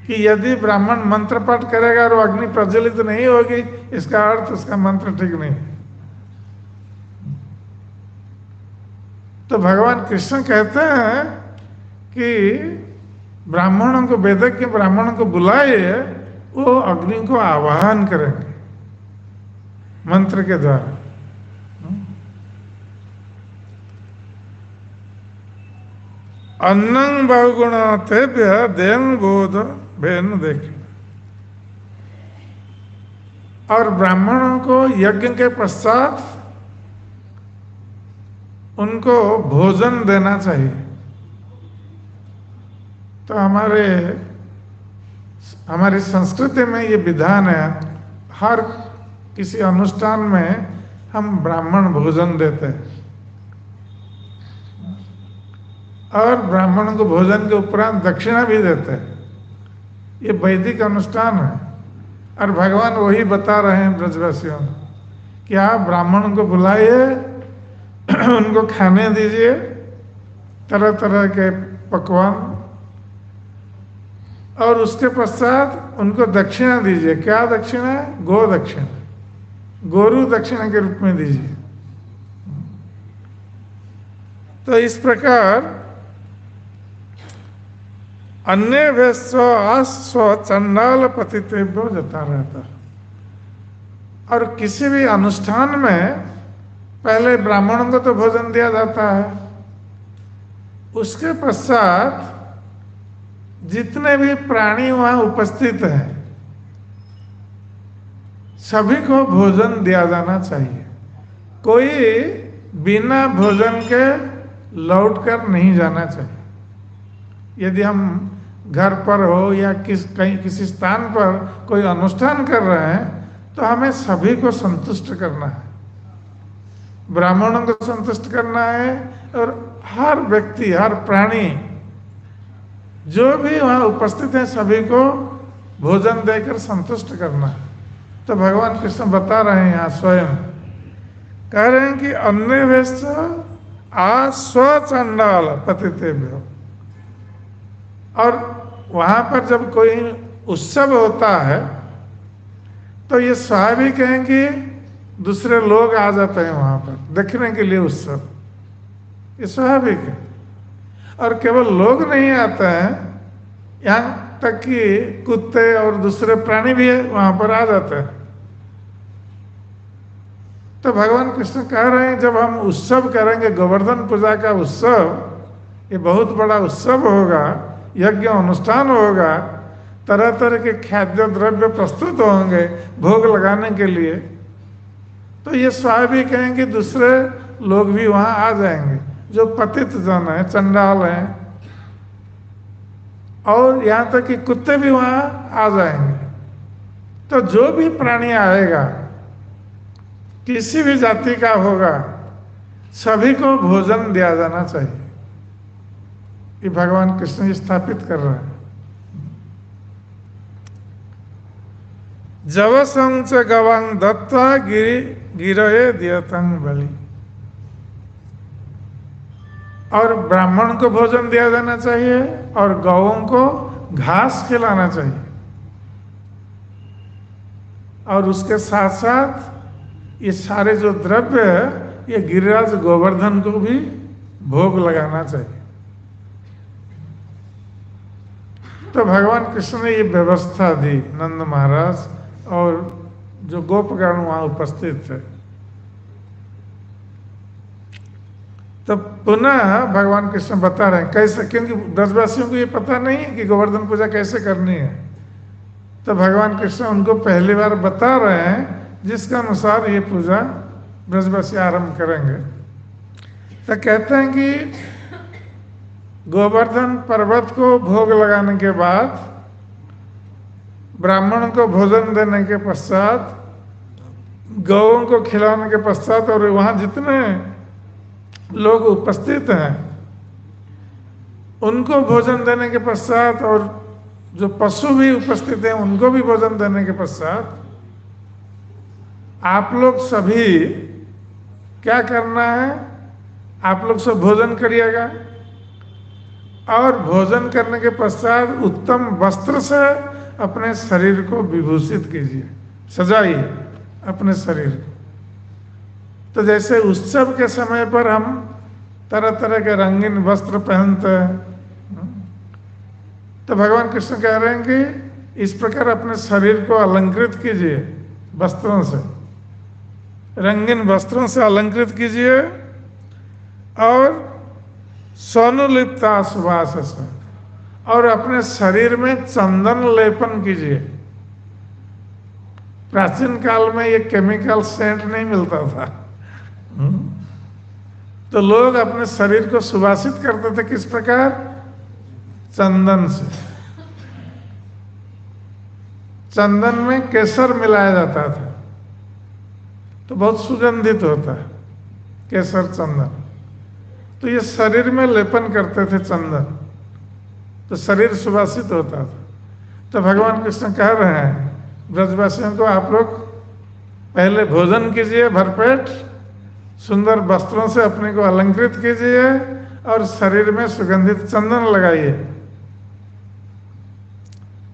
कि यदि ब्राह्मण मंत्र पाठ करेगा और अग्नि प्रज्वलित नहीं होगी, इसका अर्थ उसका मंत्र ठीक नहीं। तो भगवान कृष्ण कहते हैं कि ब्राह्मणों को, वेदज्ञ ब्राह्मणों को बुलाए, वो अग्नि को आवाहन करेंगे मंत्र के द्वारा। अन्नं बहुगुण तेभ्य देन बोध भेन देख। और ब्राह्मणों को यज्ञ के पश्चात उनको भोजन देना चाहिए। तो हमारी संस्कृति में ये विधान है, हर किसी अनुष्ठान में हम ब्राह्मण भोजन देते हैं और ब्राह्मण को भोजन के उपरांत दक्षिणा भी देते हैं। ये वैदिक अनुष्ठान है और भगवान वही बता रहे हैं ब्रजवासियों को कि आप ब्राह्मण को बुलाइए, उनको खाने दीजिए तरह तरह के पकवान, और उसके पश्चात उनको दक्षिणा दीजिए। क्या दक्षिणा? गो दक्षिणा, गोरु दक्षिणा के रूप में दीजिए। तो इस प्रकार अन्य वेस्व आस्व चंडाल पतितेभ्यो जता रहता। और किसी भी अनुष्ठान में पहले ब्राह्मणों को तो भोजन दिया जाता है, उसके पश्चात जितने भी प्राणी वहां उपस्थित हैं सभी को भोजन दिया जाना चाहिए। कोई बिना भोजन के लौटकर नहीं जाना चाहिए। यदि हम घर पर हो या कहीं किसी स्थान पर कोई अनुष्ठान कर रहे हैं तो हमें सभी को संतुष्ट करना है, ब्राह्मणों को संतुष्ट करना है और हर व्यक्ति, हर प्राणी जो भी वहां उपस्थित है सभी को भोजन देकर संतुष्ट करना है। तो भगवान कृष्ण बता रहे हैं यहाँ स्वयं, कह रहे हैं कि अन्य वेश आ स्वचंडाल पतितेभ्यो। और वहां पर जब कोई उत्सव होता है तो ये स्वाभाविक है कि दूसरे लोग आ जाते हैं वहां पर देखने के लिए उत्सव, ये स्वाभाविक है। और केवल लोग नहीं आते हैं, यहाँ तक कि कुत्ते और दूसरे प्राणी भी वहां पर आ जाते हैं। तो भगवान कृष्ण कह रहे हैं जब हम उत्सव करेंगे, गोवर्धन पूजा का उत्सव, ये बहुत बड़ा उत्सव होगा, यज्ञ अनुष्ठान होगा, तरह तरह के खाद्य द्रव्य प्रस्तुत होंगे भोग लगाने के लिए, तो ये स्वाभाविक है कि दूसरे लोग भी वहां आ जाएंगे जो पतित जन है, चंडाल हैं, और यहाँ तक कि कुत्ते भी वहां आ जाएंगे। तो जो भी प्राणी आएगा, किसी भी जाति का होगा, सभी को भोजन दिया जाना चाहिए। ये भगवान कृष्ण स्थापित कर रहे हैं। जवसं च गवां दत्त्वा गिरये दियतं बलि। और ब्राह्मण को भोजन दिया जाना चाहिए और गौओं को घास खिलाना चाहिए, और उसके साथ साथ ये सारे जो द्रव्य है ये गिरिराज गोवर्धन को भी भोग लगाना चाहिए। तो भगवान कृष्ण ने ये व्यवस्था दी, नंद महाराज और जो गोपगण वहां उपस्थित थे। तो पुनः भगवान कृष्ण बता रहे हैं कैसे, क्योंकि ब्रजवासियों को ये पता नहीं है कि गोवर्धन पूजा कैसे करनी है। तो भगवान कृष्ण उनको पहली बार बता रहे हैं जिसके अनुसार ये पूजा ब्रजवासी आरंभ करेंगे। तो कहते हैं कि गोवर्धन पर्वत को भोग लगाने के बाद, ब्राह्मण को भोजन देने के पश्चात, गौओं को खिलाने के पश्चात, और वहां जितने लोग उपस्थित हैं उनको भोजन देने के पश्चात, और जो पशु भी उपस्थित हैं उनको भी भोजन देने के पश्चात, आप लोग सभी क्या करना है आप लोग सब भोजन करिएगा और भोजन करने के पश्चात उत्तम वस्त्र से अपने शरीर को विभूषित कीजिए, सजाइए अपने शरीर को। तो जैसे उत्सव के समय पर हम तरह तरह के रंगीन वस्त्र पहनते हैं, तो भगवान कृष्ण कह रहे हैं कि इस प्रकार अपने शरीर को अलंकृत कीजिए वस्त्रों से, रंगीन वस्त्रों से अलंकृत कीजिए और सोनुलिप्ता सुवास से, और अपने शरीर में चंदन लेपन कीजिए। प्राचीन काल में ये केमिकल सेंट नहीं मिलता था, तो लोग अपने शरीर को सुवासित करते थे किस प्रकार? चंदन से। चंदन में केसर मिलाया जाता था तो बहुत सुगंधित होता है केसर चंदन, तो ये शरीर में लेपन करते थे चंदन, तो शरीर सुवासित होता था। तो भगवान कृष्ण कह रहे हैं ब्रजवासियों को, आप लोग पहले भोजन कीजिए भरपेट, सुंदर वस्त्रों से अपने को अलंकृत कीजिए और शरीर में सुगंधित चंदन लगाइए,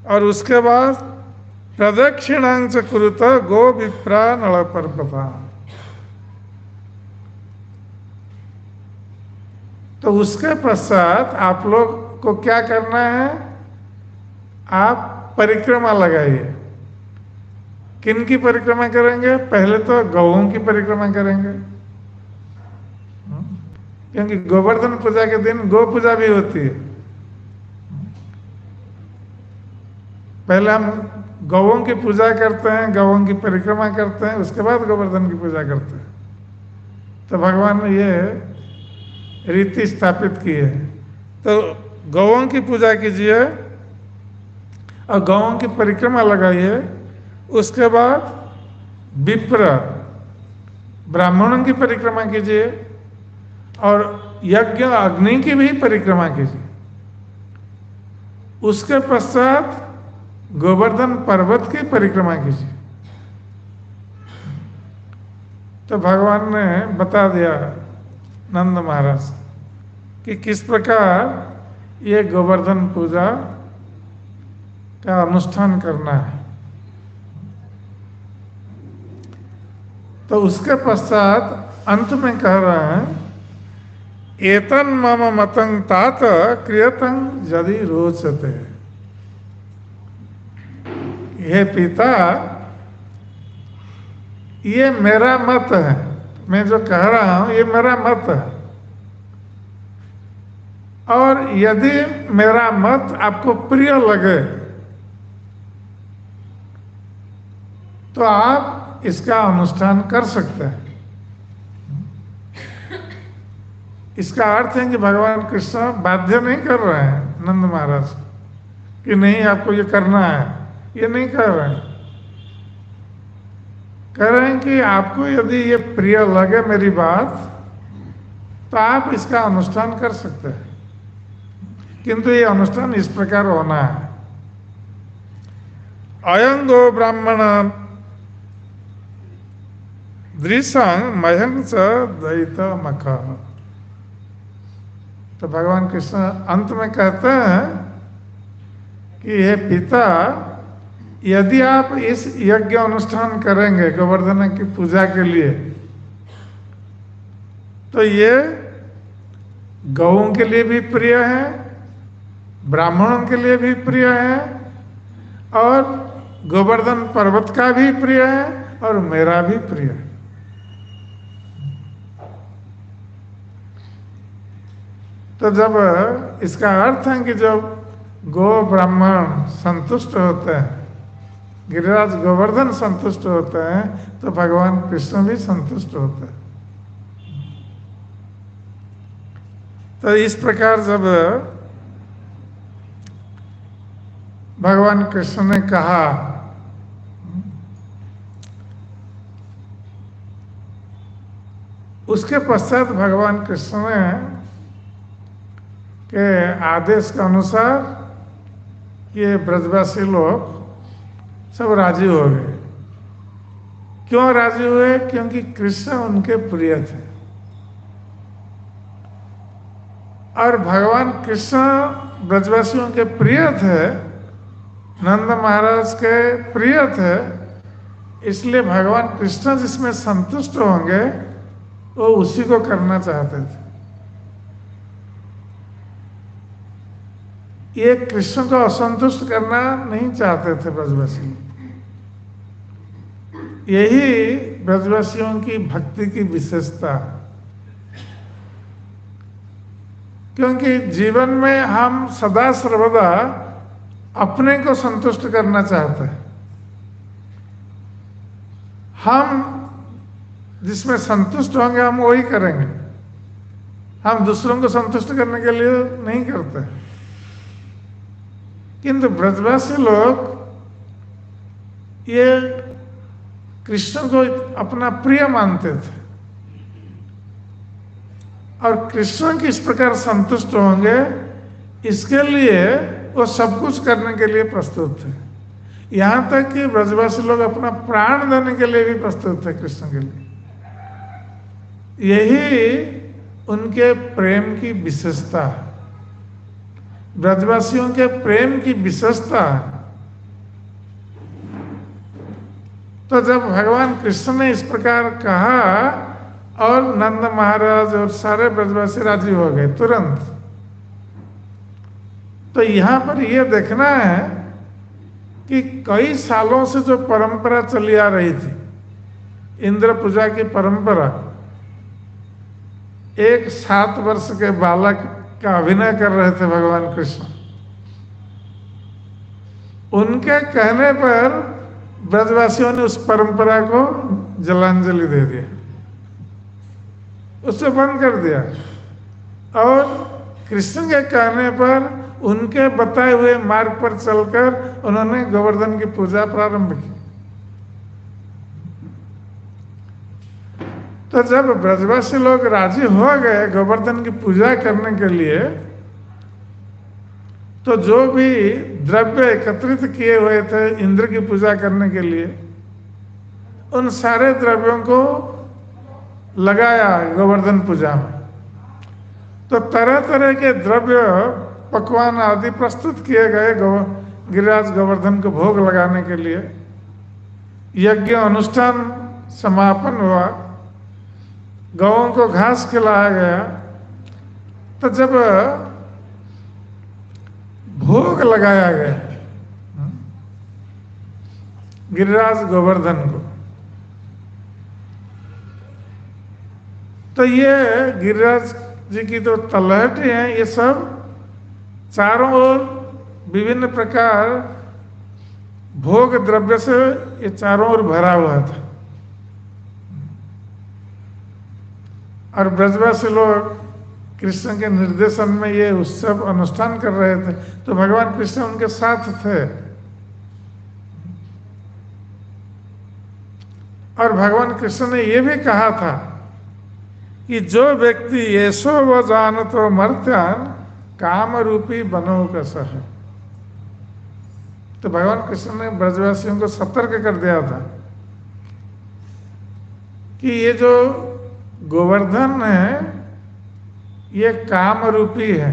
और उसके बाद प्रदक्षिणांच कुरुत गो विप्रा नल पर्वता। तो उसके पश्चात आप लोग को क्या करना है? आप परिक्रमा लगाइए। किन की परिक्रमा करेंगे? पहले तो गौओं की परिक्रमा करेंगे, क्योंकि गोवर्धन पूजा के दिन गौ पूजा भी होती है। पहले हम गौओं की पूजा करते हैं, गौओं की परिक्रमा करते हैं, उसके बाद गोवर्धन की पूजा करते हैं। तो भगवान ने ये रीति स्थापित की है। तो गौओं की पूजा कीजिए और गौओं की परिक्रमा लगाइए। उसके बाद विप्र ब्राह्मणों की परिक्रमा कीजिए और यज्ञ अग्नि की भी परिक्रमा कीजिए। उसके पश्चात गोवर्धन पर्वत की परिक्रमा कीजिए। तो भगवान ने बता दिया नंद महाराज कि किस प्रकार ये गोवर्धन पूजा का अनुष्ठान करना है। तो उसके पश्चात अंत में कह रहे हैं, एतन मम मतंग तात क्रियतं यदि रोचते। हे पिता, ये मेरा मत है, मैं जो कह रहा हूं ये मेरा मत है, और यदि मेरा मत आपको प्रिय लगे तो आप इसका अनुष्ठान कर सकते हैं। इसका अर्थ है कि भगवान कृष्ण बाध्य नहीं कर रहे हैं नंद महाराज कि नहीं आपको ये करना है, ये नहीं कर रहे हैं। कह रहे हैं कि आपको यदि ये प्रिय लगे मेरी बात तो आप इसका अनुष्ठान कर सकते हैं, किंतु ये अनुष्ठान इस प्रकार होना है। अयंगो ब्राह्मण दृशं मयं च दयित मख। तो भगवान कृष्ण अंत में कहते हैं कि हे पिता, यदि आप इस यज्ञ अनुष्ठान करेंगे गोवर्धन की पूजा के लिए, तो ये गौओं के लिए भी प्रिय है, ब्राह्मणों के लिए भी प्रिय है, और गोवर्धन पर्वत का भी प्रिय है, और मेरा भी प्रिय है। तो जब इसका अर्थ है कि जब गो ब्राह्मण संतुष्ट होते हैं, गिरिराज गोवर्धन संतुष्ट होते हैं, तो भगवान कृष्ण भी संतुष्ट होते हैं। तो इस प्रकार जब भगवान कृष्ण ने कहा, उसके पश्चात भगवान कृष्ण ने के आदेश के अनुसार ये ब्रजवासी लोग सब राजी हो गए। क्यों राजी हुए? क्योंकि कृष्ण उनके प्रिय थे। और भगवान कृष्ण ब्रजवासियों के प्रिय थे, नंद महाराज के प्रिय थे, इसलिए भगवान कृष्ण जिसमें संतुष्ट होंगे वो उसी को करना चाहते थे। ये कृष्ण को असंतुष्ट करना नहीं चाहते थे ब्रजवासी। यही ब्रजवासियों की भक्ति की विशेषता, क्योंकि जीवन में हम सदा सर्वदा अपने को संतुष्ट करना चाहते हैं। हम जिसमें संतुष्ट होंगे हम वही करेंगे, हम दूसरों को संतुष्ट करने के लिए नहीं करते। किंतु ब्रजवासी लोग ये कृष्ण को अपना प्रिय मानते थे और कृष्ण किस प्रकार संतुष्ट होंगे इसके लिए वो सब कुछ करने के लिए प्रस्तुत थे। यहाँ तक कि ब्रजवासी लोग अपना प्राण देने के लिए भी प्रस्तुत थे कृष्ण के लिए। यही उनके प्रेम की विशेषता है, ब्रजवासियों के प्रेम की विशेषता है। तो जब भगवान कृष्ण ने इस प्रकार कहा और नंद महाराज और सारे ब्रजवासी राजी हो गए तुरंत। तो यहाँ पर यह देखना है कि कई सालों से जो परंपरा चली आ रही थी, इंद्र पूजा की परंपरा, एक 7 वर्ष के बालक का अभिनय कर रहे थे भगवान कृष्ण। उनके कहने पर ब्रजवासियों ने उस परंपरा को जलांजलि दे दिया, उसे बंद कर दिया और कृष्ण के कहने पर उनके बताए हुए मार्ग पर चलकर उन्होंने गोवर्धन की पूजा प्रारंभ की। तो जब ब्रजवासी लोग राजी हो गए गोवर्धन की पूजा करने के लिए, तो जो भी द्रव्य एकत्रित किए हुए थे इंद्र की पूजा करने के लिए, उन सारे द्रव्यों को लगाया गोवर्धन पूजा में। तो तरह तरह के द्रव्य पकवान आदि प्रस्तुत किए गए गिरिराज गोवर्धन को भोग लगाने के लिए। यज्ञ अनुष्ठान समापन हुआ, गौओं को घास खिलाया गया। तो जब भोग लगाया गया गिरिराज गोवर्धन को, तो ये गिरिराज जी की तो तलहटी है, ये सब चारों ओर विभिन्न प्रकार भोग द्रव्य से ये चारों ओर भरा हुआ था। और ब्रजवासी लोग कृष्ण के निर्देशन में ये उत्सव अनुष्ठान कर रहे थे, तो भगवान कृष्ण उनके साथ थे। और भगवान कृष्ण ने ये भी कहा था कि जो व्यक्ति ऐसो व जानतो मर्त्यान काम रूपी बनो कसह। तो भगवान कृष्ण ने ब्रजवासियों को सतर्क कर दिया था कि ये जो गोवर्धन है ये काम रूपी है,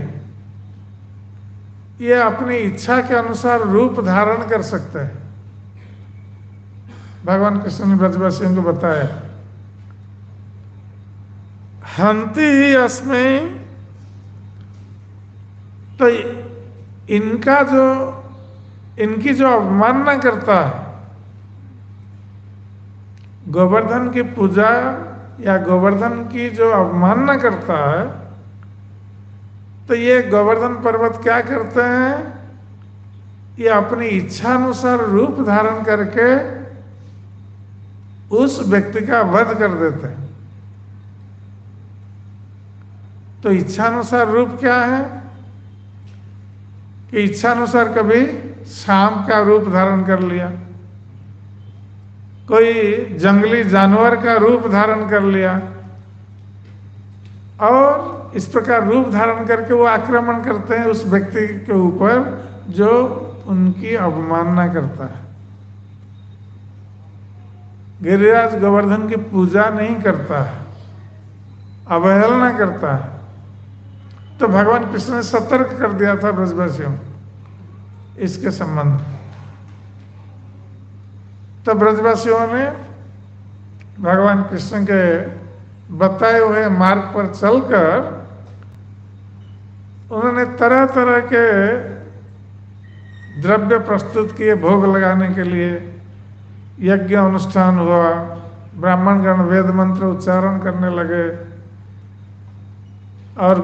ये अपनी इच्छा के अनुसार रूप धारण कर सकता है। भगवान कृष्ण ने ब्रजवासियों को बताया, हंति ही अस्मै, तो इनकी जो अवमानना करता है, गोवर्धन की पूजा या गोवर्धन की जो अवमानना करता है, तो ये गोवर्धन पर्वत क्या करते हैं, ये अपनी इच्छा अनुसार रूप धारण करके उस व्यक्ति का वध कर देते हैं। तो इच्छानुसार रूप क्या है कि इच्छानुसार कभी सांप का रूप धारण कर लिया, कोई जंगली जानवर का रूप धारण कर लिया, और इस प्रकार रूप धारण करके वो आक्रमण करते हैं उस व्यक्ति के ऊपर जो उनकी अवमानना करता है। गिरिराज गोवर्धन की पूजा नहीं करता है, अवहेलना करता है, तो भगवान कृष्ण ने सतर्क कर दिया था ब्रजवासियों इसके संबंध में। तो ब्रजवासियों ने भगवान कृष्ण के बताए हुए मार्ग पर चलकर उन्होंने तरह तरह के द्रव्य प्रस्तुत किए भोग लगाने के लिए। यज्ञ अनुष्ठान हुआ, ब्राह्मणगण वेद मंत्र उच्चारण करने लगे और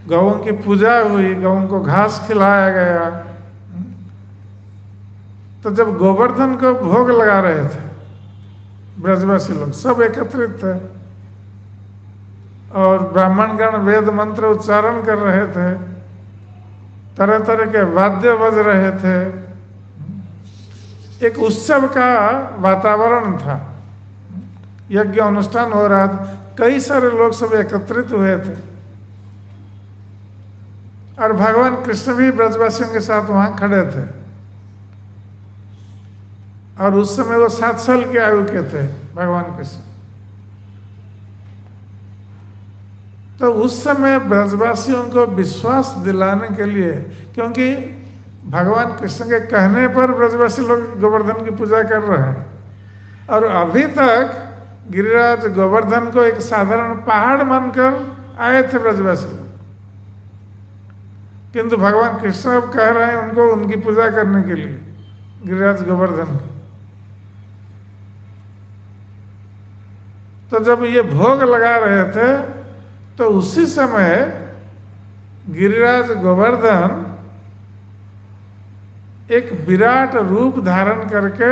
गौओं की पूजा हुई, गौओं को घास खिलाया गया। तो जब गोवर्धन को भोग लगा रहे थे ब्रजवासी लोग सब एकत्रित थे और ब्राह्मणगण वेद मंत्र उच्चारण कर रहे थे, तरह तरह के वाद्य बज रहे थे, एक उत्सव का वातावरण था, यज्ञ अनुष्ठान हो रहा था, कई सारे लोग सब एकत्रित हुए थे और भगवान कृष्ण भी ब्रजवासियों के साथ वहां खड़े थे। और उस समय वो 7 साल के आयु के थे भगवान कृष्ण। तो उस समय ब्रजवासियों को विश्वास दिलाने के लिए, क्योंकि भगवान कृष्ण के कहने पर ब्रजवासी लोग गोवर्धन की पूजा कर रहे हैं और अभी तक गिरिराज गोवर्धन को एक साधारण पहाड़ मानकर आए थे ब्रजवासी, किंतु भगवान कृष्ण अब कह रहे हैं उनको उनकी पूजा करने के लिए गिरिराज गोवर्धन की। तो जब ये भोग लगा रहे थे तो उसी समय गिरिराज गोवर्धन एक विराट रूप धारण करके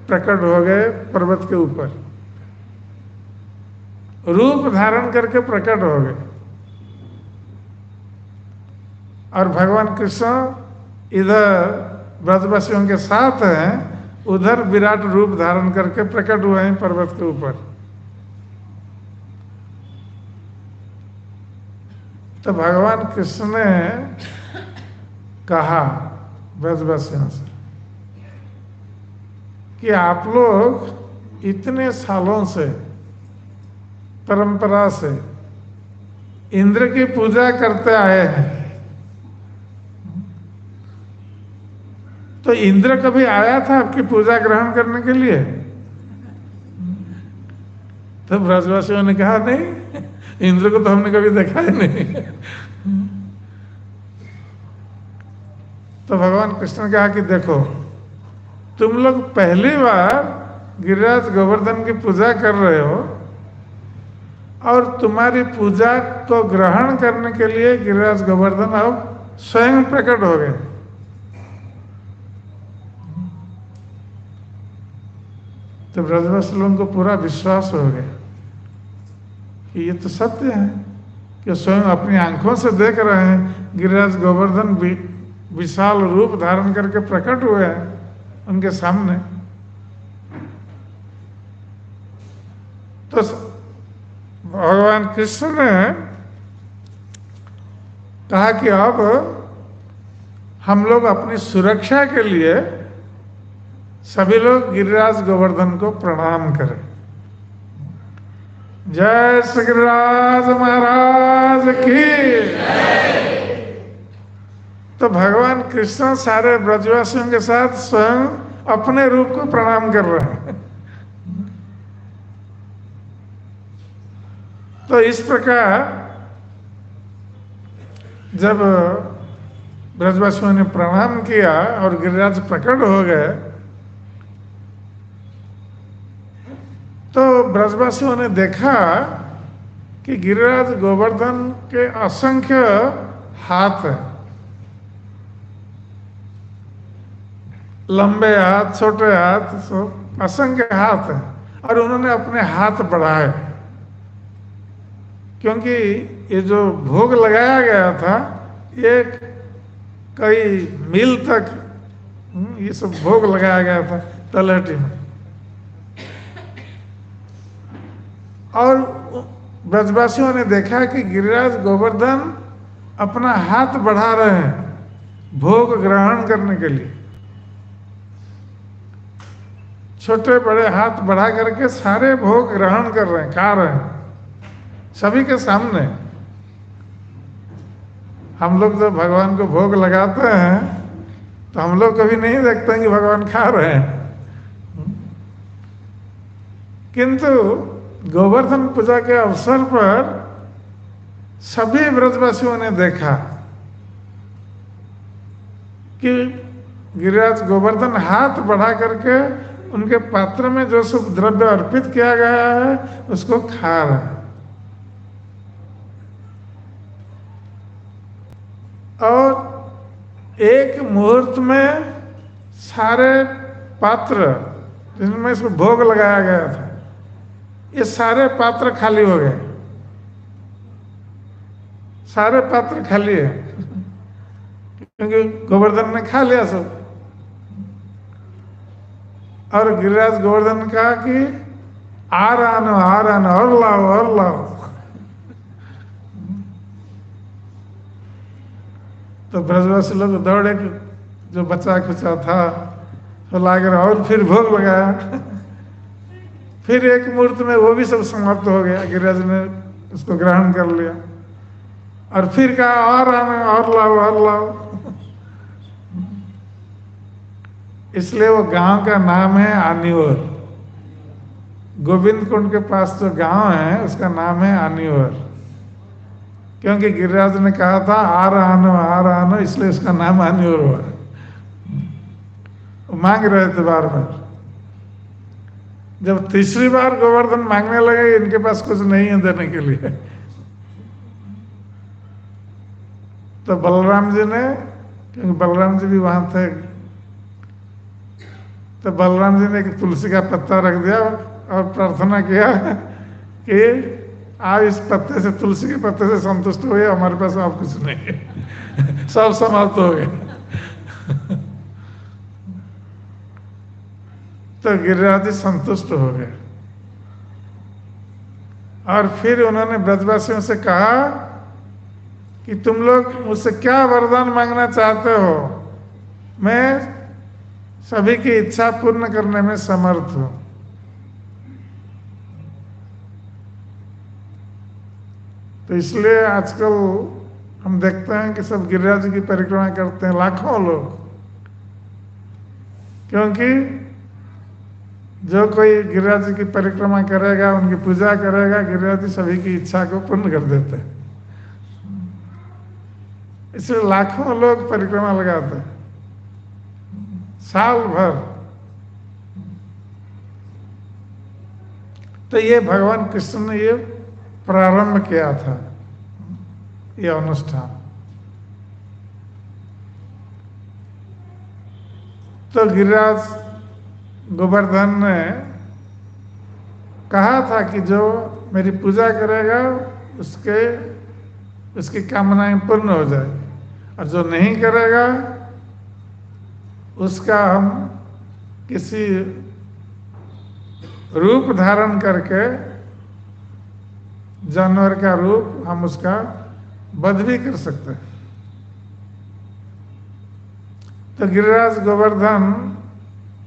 प्रकट हो गए पर्वत के ऊपर, रूप धारण करके प्रकट हो गए। और भगवान कृष्ण इधर ब्रजवासियों के साथ हैं, उधर विराट रूप धारण करके प्रकट हुए हैं पर्वत के ऊपर। तो भगवान कृष्ण ने कहा ब्रजवासियों से कि आप लोग इतने सालों से परंपरा से इंद्र की पूजा करते आए हैं, तो इंद्र कभी आया था आपकी पूजा ग्रहण करने के लिए? तो ब्रजवासियों ने कहा नहीं, इंद्र को तो हमने कभी देखा ही नहीं। तो भगवान कृष्ण ने कहा कि देखो, तुम लोग पहली बार गिरिराज गोवर्धन की पूजा कर रहे हो और तुम्हारी पूजा को ग्रहण करने के लिए गिरिराज गोवर्धन अब स्वयं प्रकट हो गए। तो ब्रजवासी लोगों को पूरा विश्वास हो गया कि ये तो सत्य है कि स्वयं अपनी आंखों से देख रहे हैं गिरिराज गोवर्धन विशाल रूप धारण करके प्रकट हुए हैं उनके सामने। तो भगवान कृष्ण ने कहा कि अब हम लोग अपनी सुरक्षा के लिए सभी लोग गिरिराज गोवर्धन को प्रणाम करें। जय श्री गिरिराज महाराज की। तो भगवान कृष्ण सारे ब्रजवासियों के साथ स्वयं अपने रूप को प्रणाम कर रहे हैं। तो इस प्रकार जब ब्रजवासियों ने प्रणाम किया और गिरिराज प्रकट हो गए, तो ब्रजवासियों ने देखा कि गिरिराज गोवर्धन के असंख्य हाथ हैं, लंबे हाथ, छोटे हाथ, सब असंख्य हाथ हैं। और उन्होंने अपने हाथ बढ़ाए, क्योंकि ये जो भोग लगाया गया था ये कई मील तक ये सब भोग लगाया गया था तलहटी में। और ब्रजवासियों ने देखा कि गिरिराज गोवर्धन अपना हाथ बढ़ा रहे हैं भोग ग्रहण करने के लिए। छोटे बड़े हाथ बढ़ा करके सारे भोग ग्रहण कर रहे हैं, खा रहे हैं सभी के सामने। हम लोग जब भगवान को भोग लगाते हैं तो हम लोग कभी नहीं देखते हैं कि भगवान खा रहे हैं, किंतु गोवर्धन पूजा के अवसर पर सभी ब्रजवासियों ने देखा कि गिरिराज गोवर्धन हाथ बढ़ा करके उनके पात्र में जो शुभ द्रव्य अर्पित किया गया है उसको खा रहे हैं। और एक मुहूर्त में सारे पात्र जिनमें इसको भोग लगाया गया था, ये सारे पात्र खाली हो गए। सारे पात्र खाली है क्योंकि गोवर्धन ने खा लिया सब। और गिरिराज गोवर्धन ने कहा कि आ रहा ना और लाओ और लाओ। तो ब्रजवासी लोग दौड़े, जो बचा खुचा था तो लाकर और फिर भोग लगाया। फिर एक मुहूर्त में वो भी सब समाप्त हो गया, गिरिराज ने उसको ग्रहण कर लिया और फिर कहा और आना और लाओ और लाओ। इसलिए वो गांव का नाम है आनियोर। गोविंद कुंड के पास जो गांव है उसका नाम है आनियोर, क्योंकि गिरिराज ने कहा था आ रहा नो, इसलिए उसका नाम आनियोर हुआ। मांग रहे थे बार बार। जब तीसरी बार गोवर्धन मांगने लगे इनके पास कुछ नहीं है देने के लिए, तो बलराम जी ने, क्योंकि बलराम जी भी वहां थे, तो बलराम जी ने एक तुलसी का पत्ता रख दिया और प्रार्थना किया कि आप इस पत्ते से, तुलसी के पत्ते से संतुष्ट हुए, हमारे पास आप कुछ नहीं है। सब समाप्त हो गए। तो गिरिराज जी संतुष्ट हो गए और फिर उन्होंने ब्रजवासियों से कहा कि तुम लोग मुझसे क्या वरदान मांगना चाहते हो, मैं सभी की इच्छा पूर्ण करने में समर्थ हूं। तो इसलिए आजकल हम देखते हैं कि सब गिरिराज की परिक्रमा करते हैं, लाखों लोग, क्योंकि जो कोई गिरिराज की परिक्रमा करेगा, उनकी पूजा करेगा, गिरिराज सभी की इच्छा को पूर्ण कर देते हैं। इसलिए लाखों लोग परिक्रमा लगाते हैं साल भर। तो ये भगवान कृष्ण ने ये प्रारंभ किया था, ये अनुष्ठान। तो गिरिराज गोवर्धन ने कहा था कि जो मेरी पूजा करेगा उसकी कामनाएं पूर्ण हो जाए, और जो नहीं करेगा उसका हम किसी रूप धारण करके, जानवर का रूप, हम उसका वध भी कर सकते हैं। तो गिरिराज गोवर्धन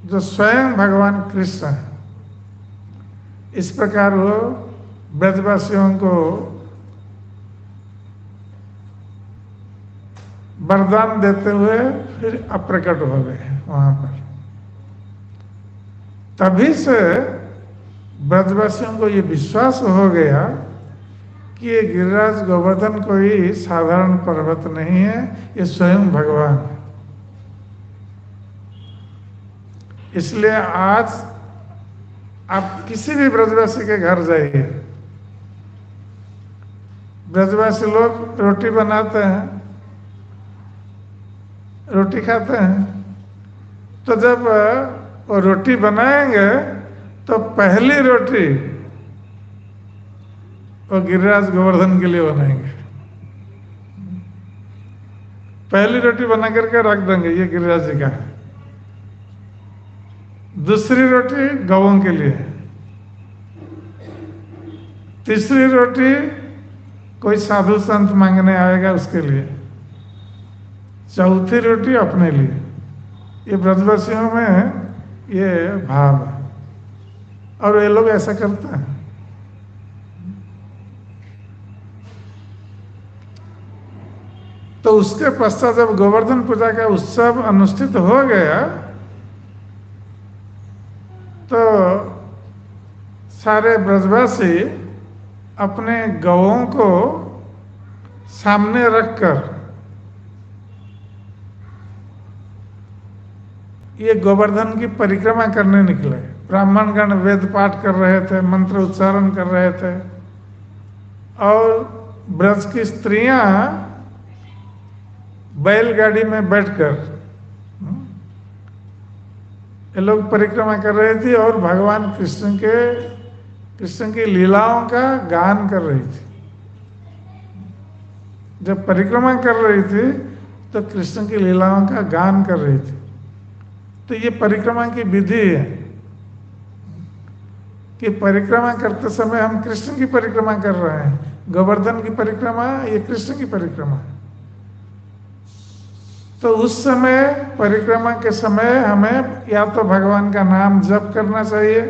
जो स्वयं भगवान कृष्ण है, इस प्रकार वो ब्रजवासियों को वरदान देते हुए फिर अप्रकट हो गए वहां पर। तभी से ब्रजवासियों को ये विश्वास हो गया कि ये गिरिराज गोवर्धन कोई साधारण पर्वत नहीं है, ये स्वयं भगवान है। इसलिए आज आप किसी भी ब्रजवासी के घर जाइए, ब्रजवासी लोग रोटी बनाते हैं, रोटी खाते हैं। तो जब वो रोटी बनाएंगे तो पहली रोटी वो गिरिराज गोवर्धन के लिए बनाएंगे। पहली रोटी बना करके रख देंगे, ये गिरिराज जी का है। दूसरी रोटी गौों के लिए, तीसरी रोटी कोई साधु संत मांगने आएगा उसके लिए, चौथी रोटी अपने लिए। ये ब्रजवासियों में ये भाव है और ये लोग ऐसा करते हैं। तो उसके पश्चात जब गोवर्धन पूजा का उत्सव अनुष्ठित हो गया तो सारे ब्रजवासी अपने गौओं को सामने रखकर ये गोवर्धन की परिक्रमा करने निकले। ब्राह्मणगण वेद पाठ कर रहे थे, मंत्र उच्चारण कर रहे थे, और ब्रज की स्त्रियां बैलगाड़ी में बैठकर ये लोग परिक्रमा कर रही थी और भगवान कृष्ण की लीलाओं का गान कर रही थी। जब परिक्रमा कर रही थी तो कृष्ण की लीलाओं का गान कर रही थी। तो ये परिक्रमा की विधि है कि परिक्रमा करते समय हम कृष्ण की परिक्रमा कर रहे हैं। गोवर्धन की परिक्रमा, ये कृष्ण की परिक्रमा। तो उस समय परिक्रमा के समय हमें या तो भगवान का नाम जप करना चाहिए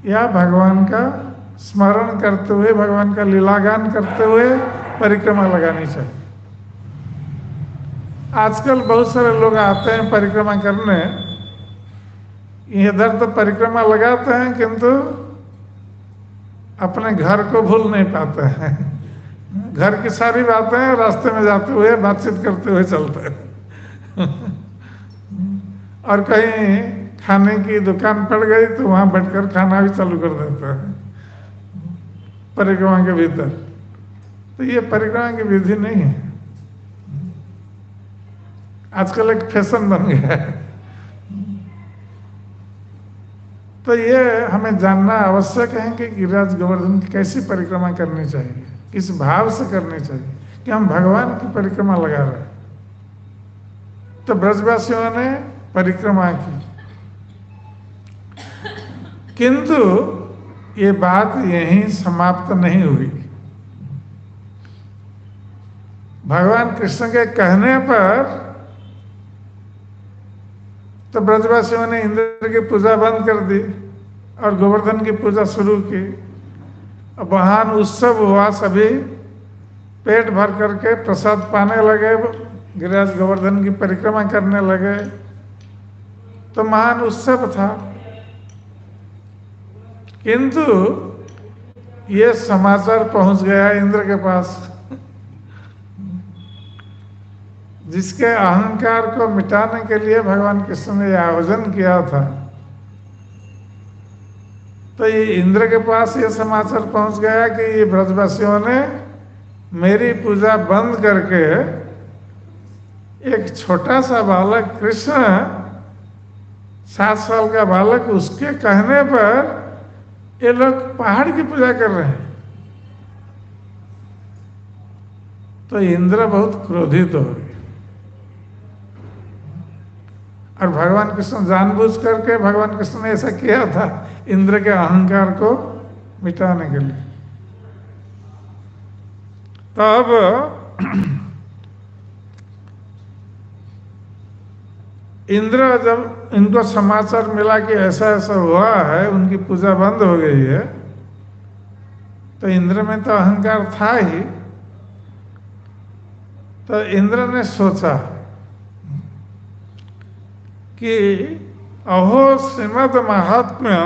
या भगवान का स्मरण करते हुए, भगवान का लीलागान करते हुए परिक्रमा लगानी चाहिए। आजकल बहुत सारे लोग आते हैं परिक्रमा करने, इधर तो परिक्रमा लगाते हैं किंतु अपने घर को भूल नहीं पाते हैं। घर की सारी बातें रास्ते में जाते हुए बातचीत करते हुए चलते हैं। और कहीं खाने की दुकान पड़ गई तो वहां बैठकर खाना भी चालू कर देते हैं परिक्रमा के भीतर। तो ये परिक्रमा की विधि नहीं है, आजकल एक फैशन बन गया है। तो ये हमें जानना आवश्यक है कि गिरिराज गोवर्धन की कैसी परिक्रमा करनी चाहिए, किस भाव से करनी चाहिए कि हम भगवान की परिक्रमा लगा रहे हैं। तो ब्रजवासियों ने परिक्रमा की, किंतु ये बात यहीं समाप्त नहीं हुई। भगवान कृष्ण के कहने पर तो ब्रजवासियों ने इंद्र की पूजा बंद कर दी और गोवर्धन की पूजा शुरू की। अब महान उत्सव हुआ, सभी पेट भर करके प्रसाद पाने लगे, गिरिराज गोवर्धन की परिक्रमा करने लगे। तो महान उत्सव था, किंतु ये समाचार पहुंच गया इंद्र के पास, जिसके अहंकार को मिटाने के लिए भगवान कृष्ण ने यह आयोजन किया था। तो ये इंद्र के पास ये समाचार पहुंच गया कि ये ब्रजवासियों ने मेरी पूजा बंद करके एक छोटा सा बालक कृष्ण, 7 साल का बालक, उसके कहने पर ये लोग पहाड़ की पूजा कर रहे हैं। तो इंद्र बहुत क्रोधित हो गए और भगवान कृष्ण जानबूझ करके, भगवान कृष्ण ने ऐसा किया था इंद्र के अहंकार को मिटाने के लिए। तब इंद्र जब इनको समाचार मिला कि ऐसा ऐसा हुआ है, उनकी पूजा बंद हो गई है, तो इंद्र में तो अहंकार था ही। तो इंद्र ने सोचा कि अहो श्रीमद महात्म्य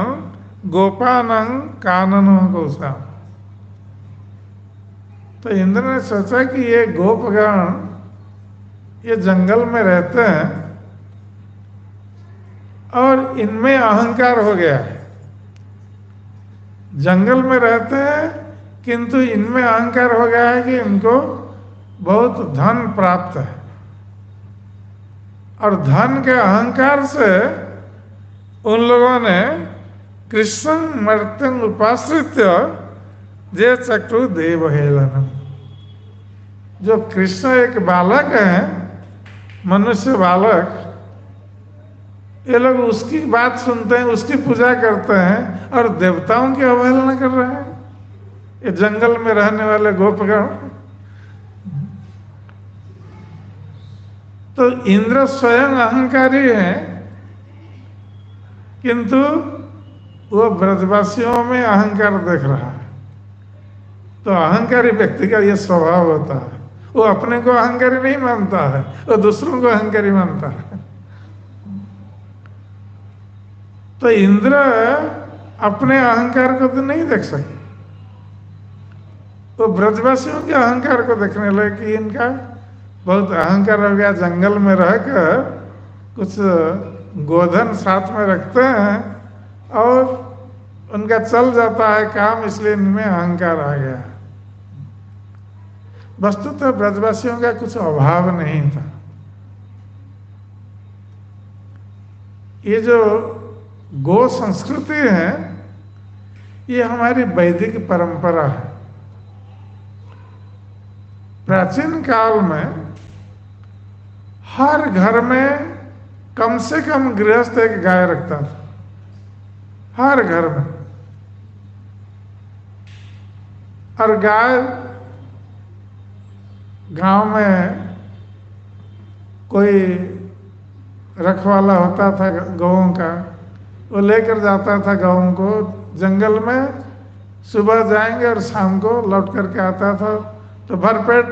गोपानं काननो गोसा। तो इंद्र ने सोचा कि ये गोपगण ये जंगल में रहते हैं और इनमें अहंकार हो गया है। जंगल में रहते हैं किंतु इनमें अहंकार हो गया है कि इनको बहुत धन प्राप्त है, और धन के अहंकार से उन लोगों ने कृष्ण मर्त्यं उपाश्रित्य जे चक्रु देवहेलनम। जो कृष्ण एक बालक है, मनुष्य बालक, ये लोग उसकी बात सुनते हैं, उसकी पूजा करते हैं और देवताओं की अवहेलना कर रहे हैं, ये जंगल में रहने वाले गोपगण। तो इंद्र स्वयं अहंकारी है, किंतु वो ब्रजवासियों में अहंकार देख रहा है। तो अहंकारी व्यक्ति का ये स्वभाव होता है, वो अपने को अहंकारी नहीं मानता है, वो दूसरों को अहंकारी मानता है। तो इंद्र अपने अहंकार को तो नहीं देख सके, वो ब्रजवासियों के अहंकार को देखने लगे कि इनका बहुत अहंकार हो गया, जंगल में रहकर कुछ गोधन साथ में रखते हैं और उनका चल जाता है काम, इसलिए इनमें अहंकार आ गया। वस्तुतः ब्रजवासियों का कुछ अभाव नहीं था। ये जो गो संस्कृति है ये हमारी वैदिक परंपरा है। प्राचीन काल में हर घर में कम से कम गृहस्थ एक गाय रखता था, हर घर में। और गाय गांव में कोई रखवाला होता था गौों का, वो लेकर जाता था गौों को जंगल में, सुबह जाएंगे और शाम को लौट करके आता था, तो भरपेट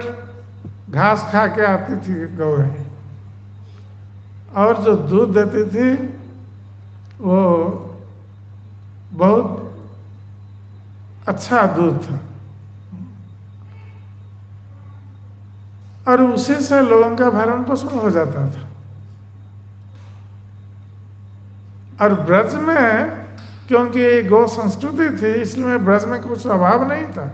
घास खा के आती थी गौएं। और जो दूध देती थी वो बहुत अच्छा दूध था, और उसी से लोगों का भरण पोषण हो जाता था। और ब्रज में क्योंकि गौ संस्कृति थी, इसलिए ब्रज में कुछ अभाव नहीं था।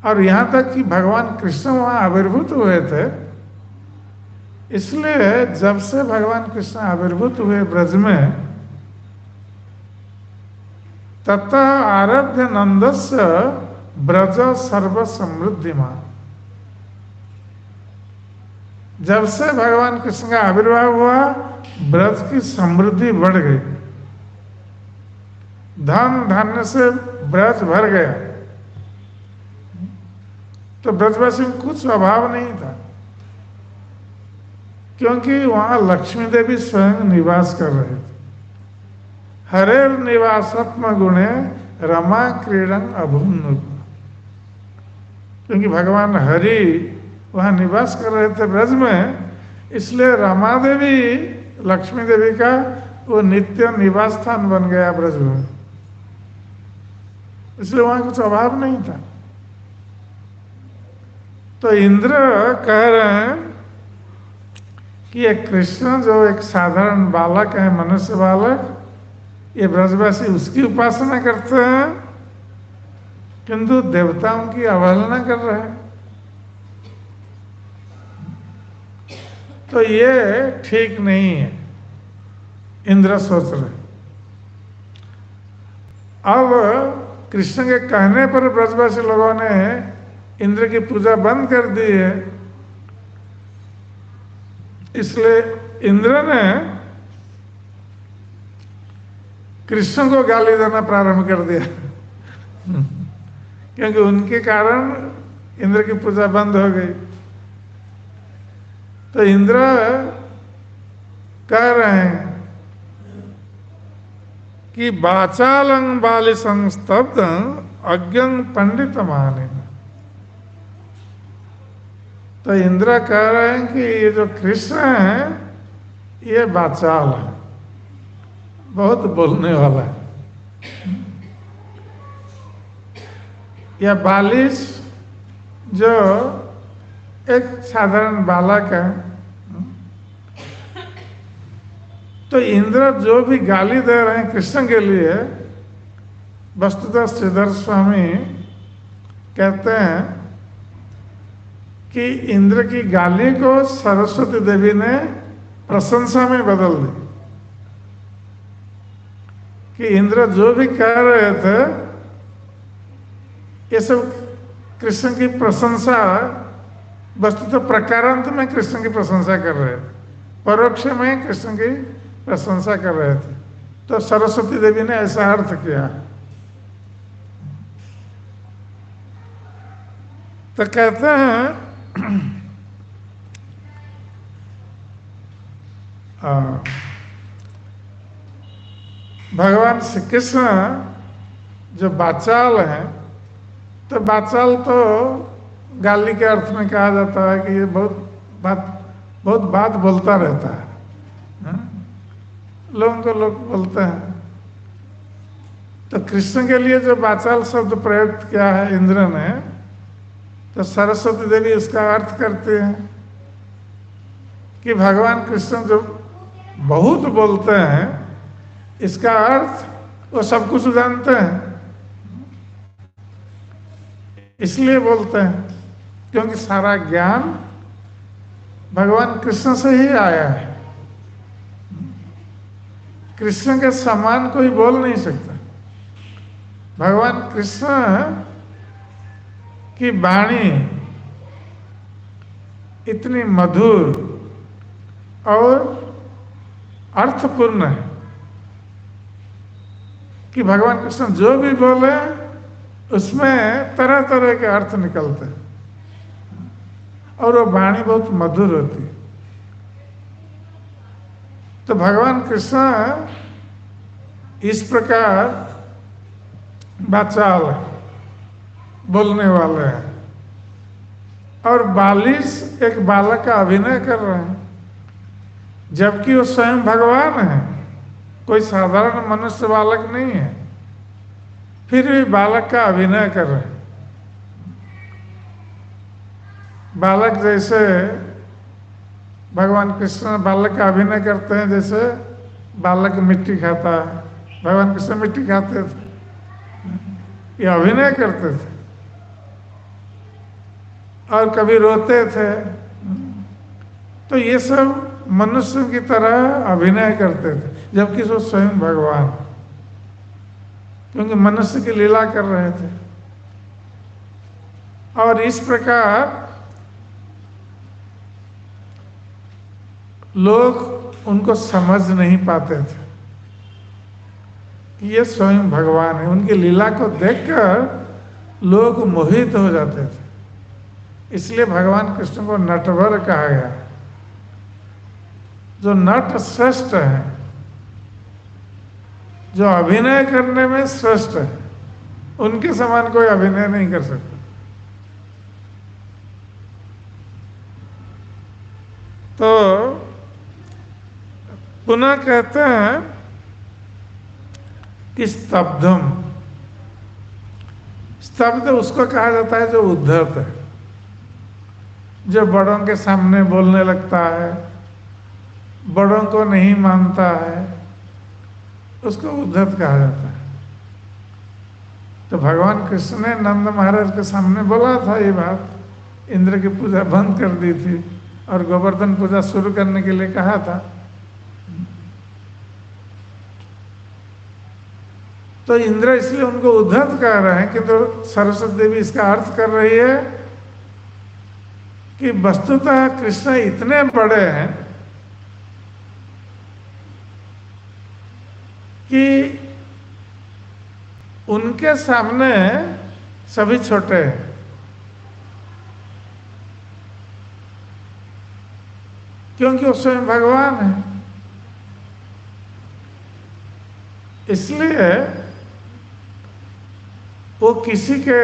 और यहाँ तक कि भगवान कृष्ण वहाँ आविर्भूत हुए थे, इसलिए जब से भगवान कृष्ण आविर्भूत हुए ब्रज में, ततः आरभ्य नंदस्य ब्रज सर्व समृद्धिमान। जब से भगवान कृष्ण का आविर्भाव हुआ, ब्रज की समृद्धि बढ़ गई, धन धान्य से ब्रज भर गया। तो ब्रजवासी में कुछ अभाव नहीं था, क्योंकि वहां लक्ष्मी देवी स्वयं निवास कर रहे थे। हरेर निवासात्म गुणे रमा क्रीडन अभून। क्योंकि भगवान हरि वहां निवास कर रहे थे ब्रज में, इसलिए रमा देवी लक्ष्मी देवी का वो नित्य निवास स्थान बन गया ब्रज में, इसलिए वहां कुछ अभाव नहीं था। तो इंद्र कह रहे हैं कि ये कृष्ण जो एक साधारण बालक है, मनुष्य बालक, ये ब्रजवासी उसकी उपासना करते हैं, किंतु देवताओं की अवहेलना कर रहे हैं। तो ये ठीक नहीं है, इंद्र सोच रहे। अब कृष्ण के कहने पर ब्रजवासी लोगों ने इंद्र की पूजा बंद कर दी है, इसलिए इंद्र ने कृष्ण को गाली देना प्रारंभ कर दिया क्योंकि उनके कारण इंद्र की पूजा बंद हो गई। तो इंद्र कह रहे हैं कि बाचालं बाली संस्तब्ध अज्ञं पंडित माने। तो इंद्र कह रहे हैं कि ये जो कृष्ण है ये बाचाल है, बहुत बोलने वाला है। यह बालिश जो एक साधारण बालक है। तो इंद्र जो भी गाली दे रहे हैं कृष्ण के लिए, वस्तुतः श्रीधर स्वामी कहते हैं कि इंद्र की गाली को सरस्वती देवी ने प्रशंसा में बदल दी, कि इंद्र जो भी कह रहे थे ये सब कृष्ण की प्रशंसा, वस्तुतः प्रकारांत में कृष्ण की प्रशंसा कर रहे थे, परोक्ष में कृष्ण की प्रशंसा कर रहे थे। तो सरस्वती देवी ने ऐसा अर्थ किया। तो कहते हैं भगवान श्री कृष्ण जो बाचाल हैं, तो बाचाल तो गाली के अर्थ में कहा जाता है कि ये बहुत बात बोलता रहता है, हाँ? लोगों को लोग बोलते हैं। तो कृष्ण के लिए जो वाचाल शब्द प्रयोग किया है इंद्र ने, तो सरस्वती देवी इसका अर्थ करते हैं कि भगवान कृष्ण जो बहुत बोलते हैं, इसका अर्थ वो सब कुछ जानते हैं, इसलिए बोलते हैं, क्योंकि सारा ज्ञान भगवान कृष्ण से ही आया है। कृष्ण के समान कोई बोल नहीं सकता। भगवान कृष्ण की वाणी इतनी मधुर और अर्थपूर्ण है कि भगवान कृष्ण जो भी बोले उसमें तरह तरह के अर्थ निकलते हैं, और वो वाणी बहुत मधुर होती है। तो भगवान कृष्ण इस प्रकार वाचाल बोलने वाले हैं, और 42 एक बालक का अभिनय कर रहे हैं, जबकि वो स्वयं भगवान है, कोई साधारण मनुष्य बालक नहीं है, फिर भी बालक का अभिनय कर रहे हैं। बालक जैसे भगवान कृष्ण बालक का अभिनय करते हैं, जैसे बालक मिट्टी खाता है, भगवान कृष्ण मिट्टी खाते थे, ये अभिनय करते थे, और कभी रोते थे। तो ये सब मनुष्य की तरह अभिनय करते थे, जबकि वो स्वयं भगवान, क्योंकि मनुष्य की लीला कर रहे थे। और इस प्रकार लोग उनको समझ नहीं पाते थे कि ये स्वयं भगवान है। उनकी लीला को देखकर लोग मोहित हो जाते थे, इसलिए भगवान कृष्ण को नटवर कहा गया। जो नट श्रेष्ठ है, जो अभिनय करने में श्रेष्ठ है, उनके समान कोई अभिनय नहीं कर सकता। तो पुनः कहते हैं कि स्तब्धम, स्तब्ध उसको कहा जाता है जो उद्धत है, जो बड़ों के सामने बोलने लगता है, बड़ों को नहीं मानता है, उसको उद्धत कहा जाता है। तो भगवान कृष्ण ने नंद महाराज के सामने बोला था ये बात, इंद्र की पूजा बंद कर दी थी और गोवर्धन पूजा शुरू करने के लिए कहा था। तो इंद्र इसलिए उनको उद्धत कह रहे हैं, किंतु सरस्वती देवी इसका अर्थ कर रही है कि वस्तुतः कृष्ण इतने बड़े हैं कि उनके सामने सभी छोटे हैं। क्योंकि वो स्वयं भगवान है, इसलिए वो किसी के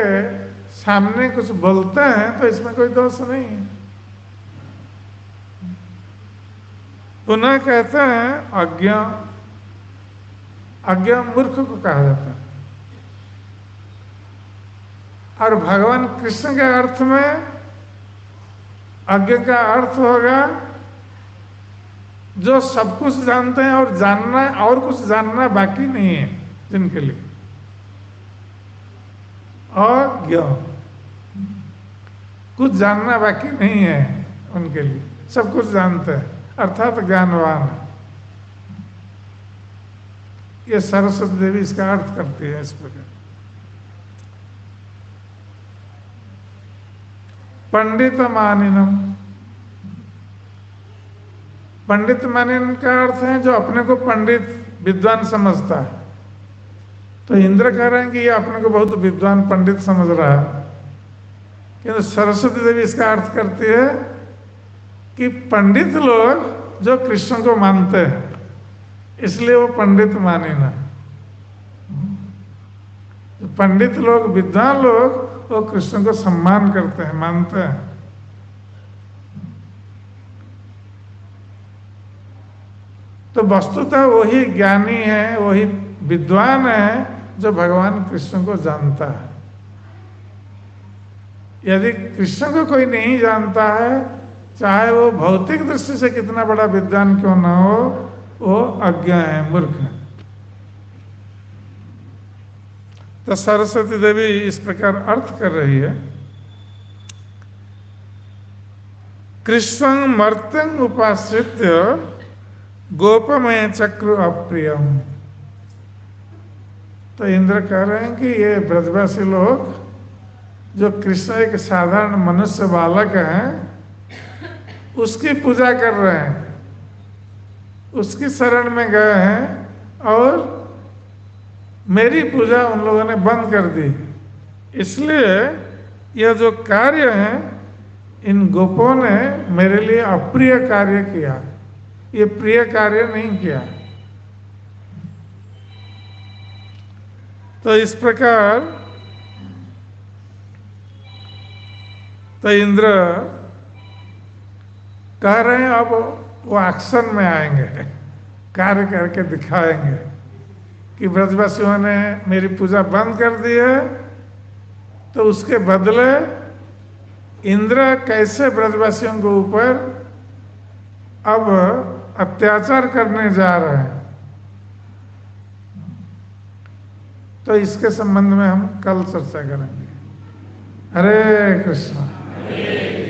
सामने कुछ बोलते हैं तो इसमें कोई दोष नहीं है। पुनः कहते हैं अज्ञ मूर्ख को कहा जाता है। और भगवान कृष्ण के अर्थ में अज्ञ का अर्थ होगा जो सब कुछ जानते हैं और जानना और कुछ जानना बाकी नहीं है जिनके लिए, और ज्ञान कुछ जानना बाकी नहीं है उनके लिए, सब कुछ जानते हैं अर्थात ज्ञानवान है। ये सरस्वती देवी इसका अर्थ करती है इस प्रकार। पंडित मानिनम, पंडित मानिनम का अर्थ है जो अपने को पंडित विद्वान समझता है। तो इंद्र कह रहे हैं कि ये अपने को बहुत विद्वान पंडित समझ रहा है, किंतु सरस्वती देवी इसका अर्थ करती है कि पंडित लोग जो कृष्ण को मानते हैं इसलिए वो पंडित माने ना। पंडित लोग, विद्वान लोग वो कृष्ण को सम्मान करते हैं, मानते हैं। तो वस्तुतः वही ज्ञानी है, वही विद्वान है जो भगवान कृष्ण को जानता है। यदि कृष्ण को कोई नहीं जानता है, चाहे वो भौतिक दृष्टि से कितना बड़ा विद्वान क्यों ना हो, वो अज्ञ है, मूर्ख है। तो सरस्वती देवी इस प्रकार अर्थ कर रही है, कृष्णं मर्त्यं उपाश्रित्य गोपमय चक्र अप्रियम। तो इंद्र कह रहे हैं कि ये ब्रजवासी लोग, जो कृष्ण एक साधारण मनुष्य बालक हैं, उसकी पूजा कर रहे हैं, उसकी शरण में गए हैं और मेरी पूजा उन लोगों ने बंद कर दी। इसलिए यह जो कार्य है, इन गोपों ने मेरे लिए अप्रिय कार्य किया, ये प्रिय कार्य नहीं किया। तो इस प्रकार तो इंद्र कह रहे हैं अब वो एक्शन में आएंगे, कार्य करके दिखाएंगे कि ब्रजवासियों ने मेरी पूजा बंद कर दी है, तो उसके बदले इंद्र कैसे ब्रजवासियों के ऊपर अब अत्याचार करने जा रहे हैं। तो इसके संबंध में हम कल चर्चा करेंगे। हरे कृष्ण।